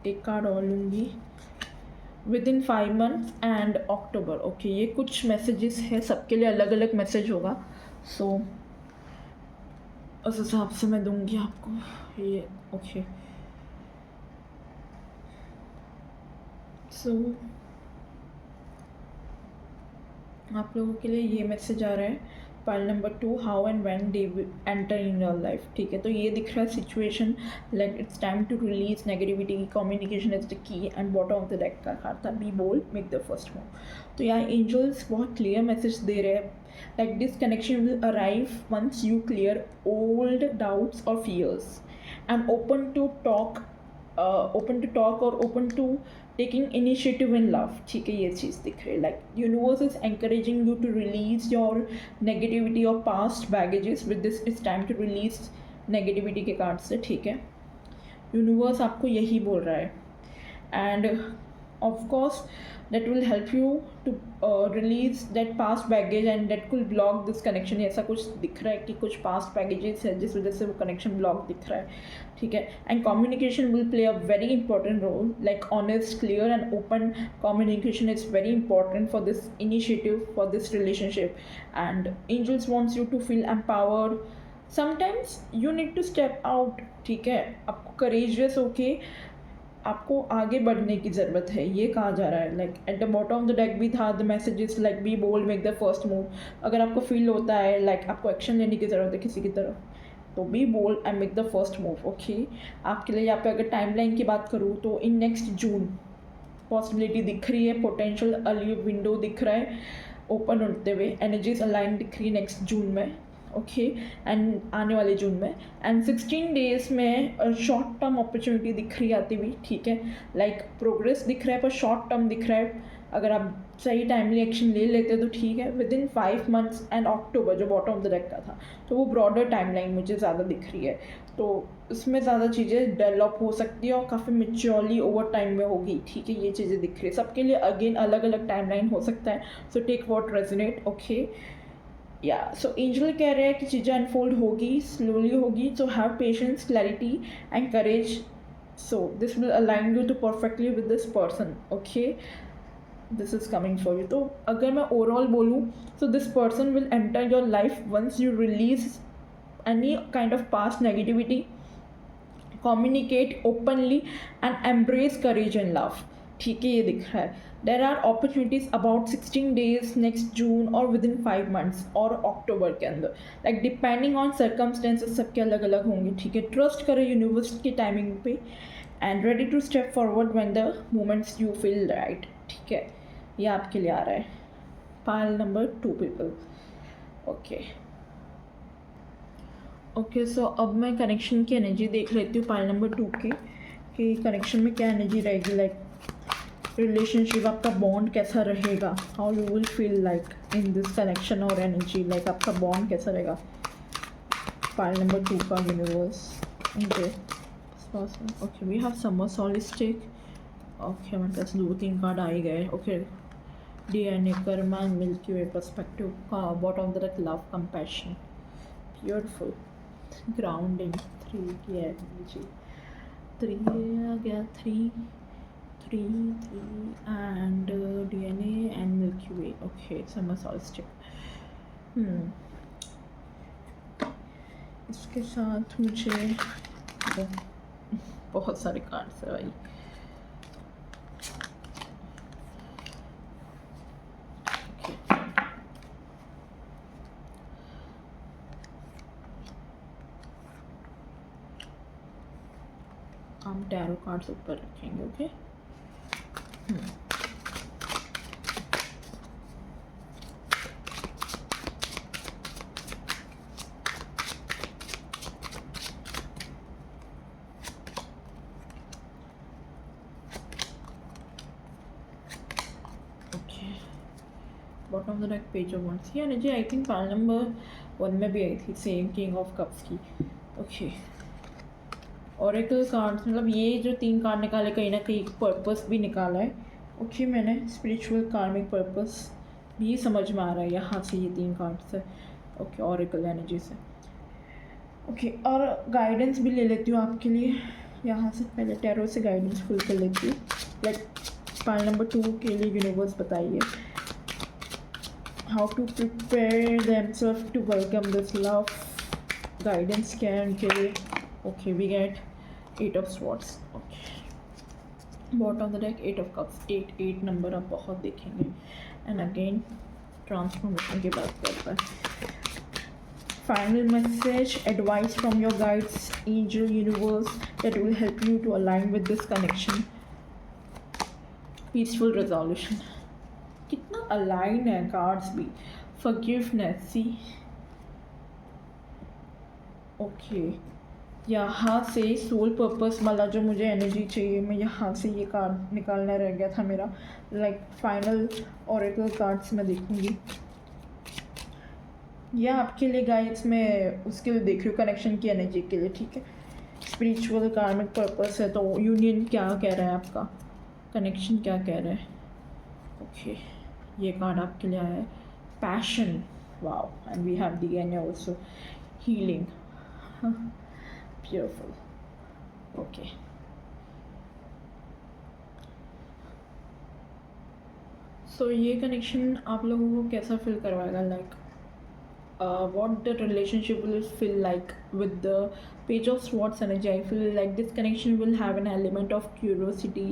एक कार्ड और लूँगी, with in 5 month and October, okay. ये कुछ मैसेजेस है, सबके लिए अलग अलग मैसेज होगा, सो उस हिसाब से मैं दूँगी आपको ये, ओके। सो आप लोगों के लिए ये मैसेज आ रहा है, pile number 2, how and when they will enter in your life, ठीक है। तो ये दिख रहा है situation like it's time to release negativity, communication is the key, and bottom of the deck का कार्ड था be bold, make the first move. तो यहाँ एंजल्स बहुत क्लियर मैसेज दे रहे हैं like this connection will arrive once you clear old doubts और fears and open to talk और open to taking initiative in love, ठीक है। ये चीज़ दिख रही है like universe is encouraging you to release your negativity और past baggages, with this it's time to release negativity के कार्ड से, ठीक है। यूनिवर्स आपको यही बोल रहा है। And of course that will help you to release that past baggage and that could block this connection. ऐसा कुछ दिख रहा है कि कुछ past baggages है जिस वजह से वो connection block दिख रहा है, ठीक है. And communication will play a very important role, like honest, clear and open communication is very important for this initiative, for this relationship. And angels wants you to feel empowered. Sometimes you need to step out, ठीक है. आपको courageous होके आपको आगे बढ़ने की ज़रूरत है, ये कहा जा रहा है. Like at the bottom of the deck भी था the messages like be bold, make the first move. अगर आपको फील होता है लाइक आपको एक्शन लेने की ज़रूरत है किसी की तरफ, तो be bold and make the first move. Okay, आपके लिए यहाँ पे अगर टाइमलाइन की बात करूँ तो इन नेक्स्ट जून पॉसिबिलिटी दिख रही है, पोटेंशियल अर्ली विंडो दिख रहा है ओपन होते हुए, एनर्जीज अलाइन दिख रही है नेक्स्ट जून में. ओके, एंड आने वाले जून में. एंड 16 डेज में शॉर्ट टर्म अपॉर्चुनिटी दिख रही आती हुई, ठीक है. लाइक प्रोग्रेस दिख रहा है पर शॉर्ट टर्म दिख रहा है. अगर आप सही टाइमली एक्शन ले लेते तो ठीक है. With in 5 months and October जो बॉटम ऑफ द डेक का था, तो वो ब्रॉडर टाइमलाइन मुझे ज़्यादा दिख रही है. तो इसमें ज़्यादा चीज़ें डेवलप हो सकती है और काफ़ी मेच्योरली ओवर टाइम में होगी, ठीक है. ये चीज़ें दिख रही है सबके लिए. अगेन अलग अलग टाइमलाइन हो सकता है, so take what resonate. Okay, या सो एंजल कह रहे हैं कि चीज़ें अनफोल्ड होगी, स्लोली होगी. So have patience, clarity and courage. So this will align you to perfectly with this person. Okay, this is coming for you. तो अगर मैं ओवरऑल बोलूँ, so this person will enter your life once you release any kind of past negativity, communicate openly and embrace courage and love, ठीक है. ये दिख रहा है. There are opportunities about 16 days next June और विद इन 5 months और अक्टूबर के अंदर. लाइक डिपेंडिंग ऑन सर्कमस्टेंसेस सबके अलग अलग होंगे, ठीक है. ट्रस्ट करें यूनिवर्स की टाइमिंग पे and ready to step forward when the moments you feel right, ठीक है. ये आपके लिए आ रहा है. Pile number 2 people. Okay, so अब मैं कनेक्शन की एनर्जी देख लेती हूँ पाइल नंबर 2 की, कि कनेक्शन में क्या एनर्जी रहेगी. लाइक रिलेशनशिप, आपका बॉन्ड कैसा रहेगा, how you will feel like in this connection और एनर्जी. लाइक आपका बॉन्ड कैसा रहेगा. फाइल नंबर 2 का universe. Okay, we have summer solstice. Okay, हमारे पास 2-3 कार्ड आ ही गए. Okay, DNA, karma, milky way, perspective का bottom of the deck, love, compassion, beautiful, grounding. 3 की एनर्जी, 3 आ गया. 3 and DNA and Milky Way. Okay, summer solstice. इसके साथ मुझे बहुत सारे कार्ड्स है भाई. हम टैरो कार्ड्स ऊपर रखेंगे. Okay, bottom of the deck, page of wands. ये energy I think pile number 1 में भी आई थी, सेम किंग ऑफ कप्स की. ओके, ऑरेकल कार्ड्स, मतलब ये जो 3 कार्ड निकाले कहीं ना कहीं पर्पस भी निकाला है. ओके, मैंने स्पिरिचुअल कार्मिक पर्पस भी समझ में आ रहा है यहाँ से, ये 3 कार्ड से. ओके, ऑरेकल एनर्जी से. ओके, और गाइडेंस भी ले लेती हूँ आपके लिए यहाँ से. पहले टैरो से गाइडेंस फुल कर लेती हूँ. लाइक पाइल नंबर 2 के लिए यूनिवर्स बताइए how to prepare themselves to welcome this love. Guidance क्या है उनके लिए. Okay, we get 8 of Swords. Okay, bottom of the deck 8 of Cups. 8 number आप बहुत देखेंगे. एंड अगेन ट्रांसफॉर्मेशन की बात करता है. Final message, advice from your guides, angel, universe, that will help you to align with this connection. Peaceful resolution. कितना अलाइन है कार्ड्स भी. Forgiveness, see. ओके, यहाँ से सोल पर्पस वाला जो मुझे एनर्जी चाहिए, मैं यहाँ से ये कार्ड निकालना रह गया था मेरा. लाइक फाइनल ऑरेकल कार्ड्स मैं देखूँगी. यह आपके लिए गाइड्स मैं उसके लिए देख रही हूँ, कनेक्शन की एनर्जी के लिए, ठीक है. स्पिरिचुअल कार्मिक पर्पस है, तो यूनियन क्या कह रहा है आपका. कनेक्शन क्या कह रहा है। ओके, ये कार्ड आपके लिए आया है passion, wow, and we have the an also healing, beautiful. Okay, so ये कनेक्शन आप लोगों को कैसा फील करवाएगा, like what the relationship will feel like with the page of swords energy? I feel like this connection will have an element of curiosity,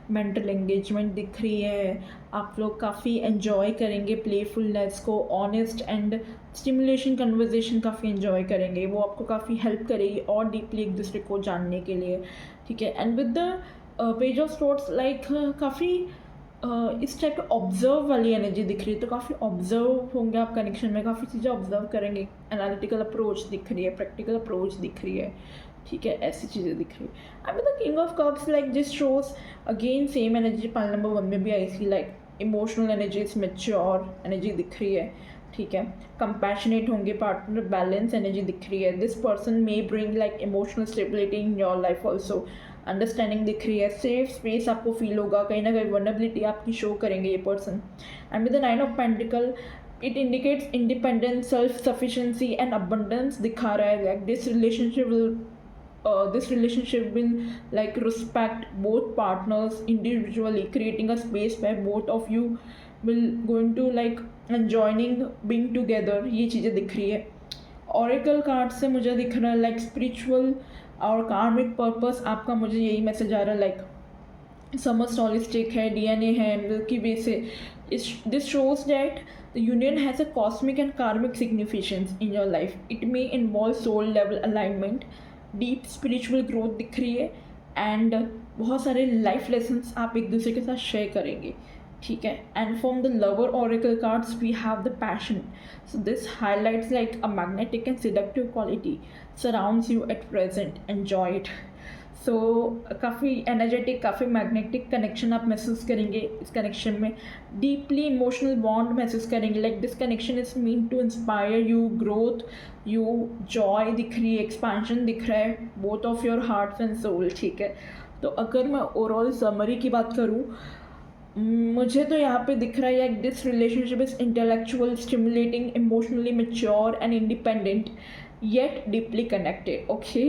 mental engagement दिख रही है, आप लोग काफ़ी enjoy करेंगे playfulness को, honest and stimulation conversation काफ़ी enjoy करेंगे, वो आपको काफ़ी help करेगी और deeply एक दूसरे को जानने के लिए, ठीक है। and with the page of swords like काफ़ी इस टाइप पे ऑब्जर्व वाली एनर्जी दिख रही है, तो काफ़ी ऑब्जर्व होंगे आप कनेक्शन में, काफ़ी चीज़ें ऑब्जर्व करेंगे, एनालिटिकल अप्रोच दिख रही है, प्रैक्टिकल अप्रोच दिख रही है, ठीक है, ऐसी चीज़ें दिख रही है। I mean the king of cups like this shows again same energy pile number 1 में भी आई थी, like emotional energy, mature energy दिख रही है, ठीक है, कंपैशनेट होंगे पार्टनर, बैलेंस एनर्जी दिख रही है, this person may bring like emotional stability in your life also, understanding दिख रही है, सेफ स्पेस आपको फील होगा, कहीं ना कहीं वर्नेबिलिटी आपकी शो करेंगे ये person. And with the 9 of pentacle it indicates independence, self sufficiency and abundance दिखा रहा है, like this relationship will like respect both partners individually, creating a space where both of you will going to like enjoying being together, ये चीज़ें दिख रही है। ऑरेकल कार्ड से मुझे दिख रहा है लाइक स्पिरिचुअल और कार्मिक पर्पस आपका, मुझे यही मैसेज आ रहा है, लाइक समर सॉलिस्टिक है, डीएनए है, मिल्की वे से, this shows that the union has a cosmic and karmic significance in your life, it may involve soul level alignment, deep spiritual growth दिख रही है, एंड बहुत सारे लाइफ लेसन्स आप एक दूसरे के साथ शेयर करेंगे, ठीक है। And from the lover oracle cards we have the passion, so this highlights like a magnetic and seductive quality surrounds you at present, enjoy it. So काफ़ी एनर्जेटिक, काफ़ी मैग्नेटिक कनेक्शन आप महसूस करेंगे इस कनेक्शन में, डीपली इमोशनल बॉन्ड महसूस करेंगे, like this connection is mean to inspire you, growth you, joy दिख रही है, एक्सपेंशन दिख रहा है, both of your hearts and soul, ठीक है। तो अगर मैं ओवरऑल समरी की बात करूँ, मुझे तो यहाँ पे दिख रहा है this relationship is intellectual, stimulating, emotionally mature and independent yet deeply connected, okay,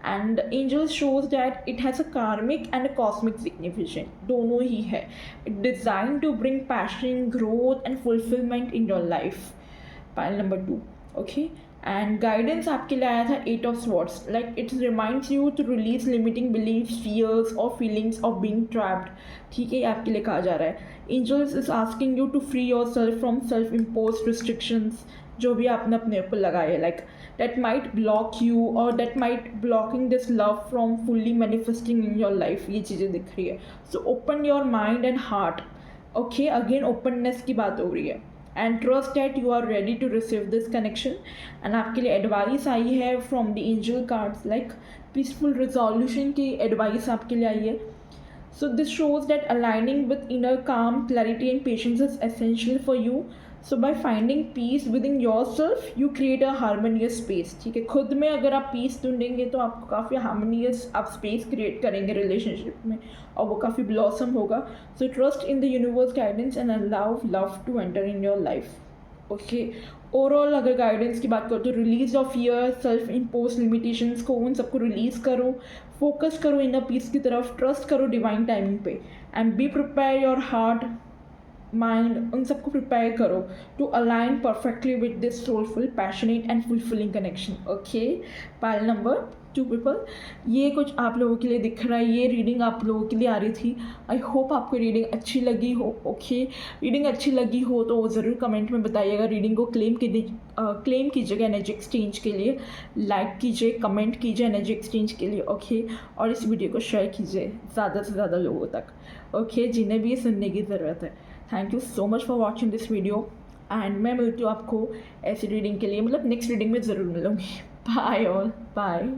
and angel shows that it has a karmic and a cosmic significance, दोनों ही है, designed to bring passion, growth and fulfillment in your life, pile number 2, okay। And guidance आपके लिए आया था 8 of swords, like it reminds you to release limiting believes, fears और फीलिंग्स ऑफ बीइंग ट्रैप्ड, ठीक है, ये आपके लिए कहा जा रहा है। Angels is asking you to free your self from self impose restrictions, जो भी आपने अपने ऊपर लगाए, like that might block you or that might blocking this love from fully manifesting in your life, ये चीज़ें दिख रही है। so open your mind and heart, okay, again openness की बात हो रही है, and trust that you are ready to receive this connection। and आपके लिए एडवाइस आई है from the angel cards, like peaceful resolution की एडवाइस आपके लिए आई है। so this shows that aligning with inner calm, clarity and patience is essential for you। So by finding peace with in your self you create a harmonious space, ठीक है, खुद में अगर आप पीस ढूंढेंगे तो आपको काफ़ी हारमोनियस आप स्पेस क्रिएट करेंगे रिलेशनशिप में, और वो काफ़ी ब्लॉसम होगा। So trust in the universe guidance and allow love to enter in your life, okay. Overall अगर गाइडेंस की बात करो तो release of fear, self impose limitations को, उन सबको रिलीज़ करो, फोकस करो इनर पीस की तरफ, ट्रस्ट करो डिवाइन टाइमिंग पे, and be prepare your heart, mind, उन सबको प्रिपेयर करो to align perfectly with this soulful, passionate and fulfilling connection, okay. Pile number 2 people, ये कुछ आप लोगों के लिए दिख रहा है, ये रीडिंग आप लोगों के लिए आ रही थी। आई होप आपको रीडिंग अच्छी लगी हो, ओके। रीडिंग अच्छी लगी हो तो ज़रूर कमेंट में बताइएगा, रीडिंग को क्लेम कीजिएगा एनर्जी एक्सचेंज के लिए, लाइक कीजिए, कमेंट कीजिए एनर्जी एक्सचेंज के लिए, ओके। और इस वीडियो को शेयर कीजिए ज़्यादा से ज़्यादा लोगों तक, ओके, जिन्हें भी ये सुनने की ज़रूरत है। Thank you so much for watching this video, and मैं मिलती हूँ आपको ऐसी रीडिंग के लिए, मतलब नेक्स्ट रीडिंग में ज़रूर मिलूँगी। Bye all, bye.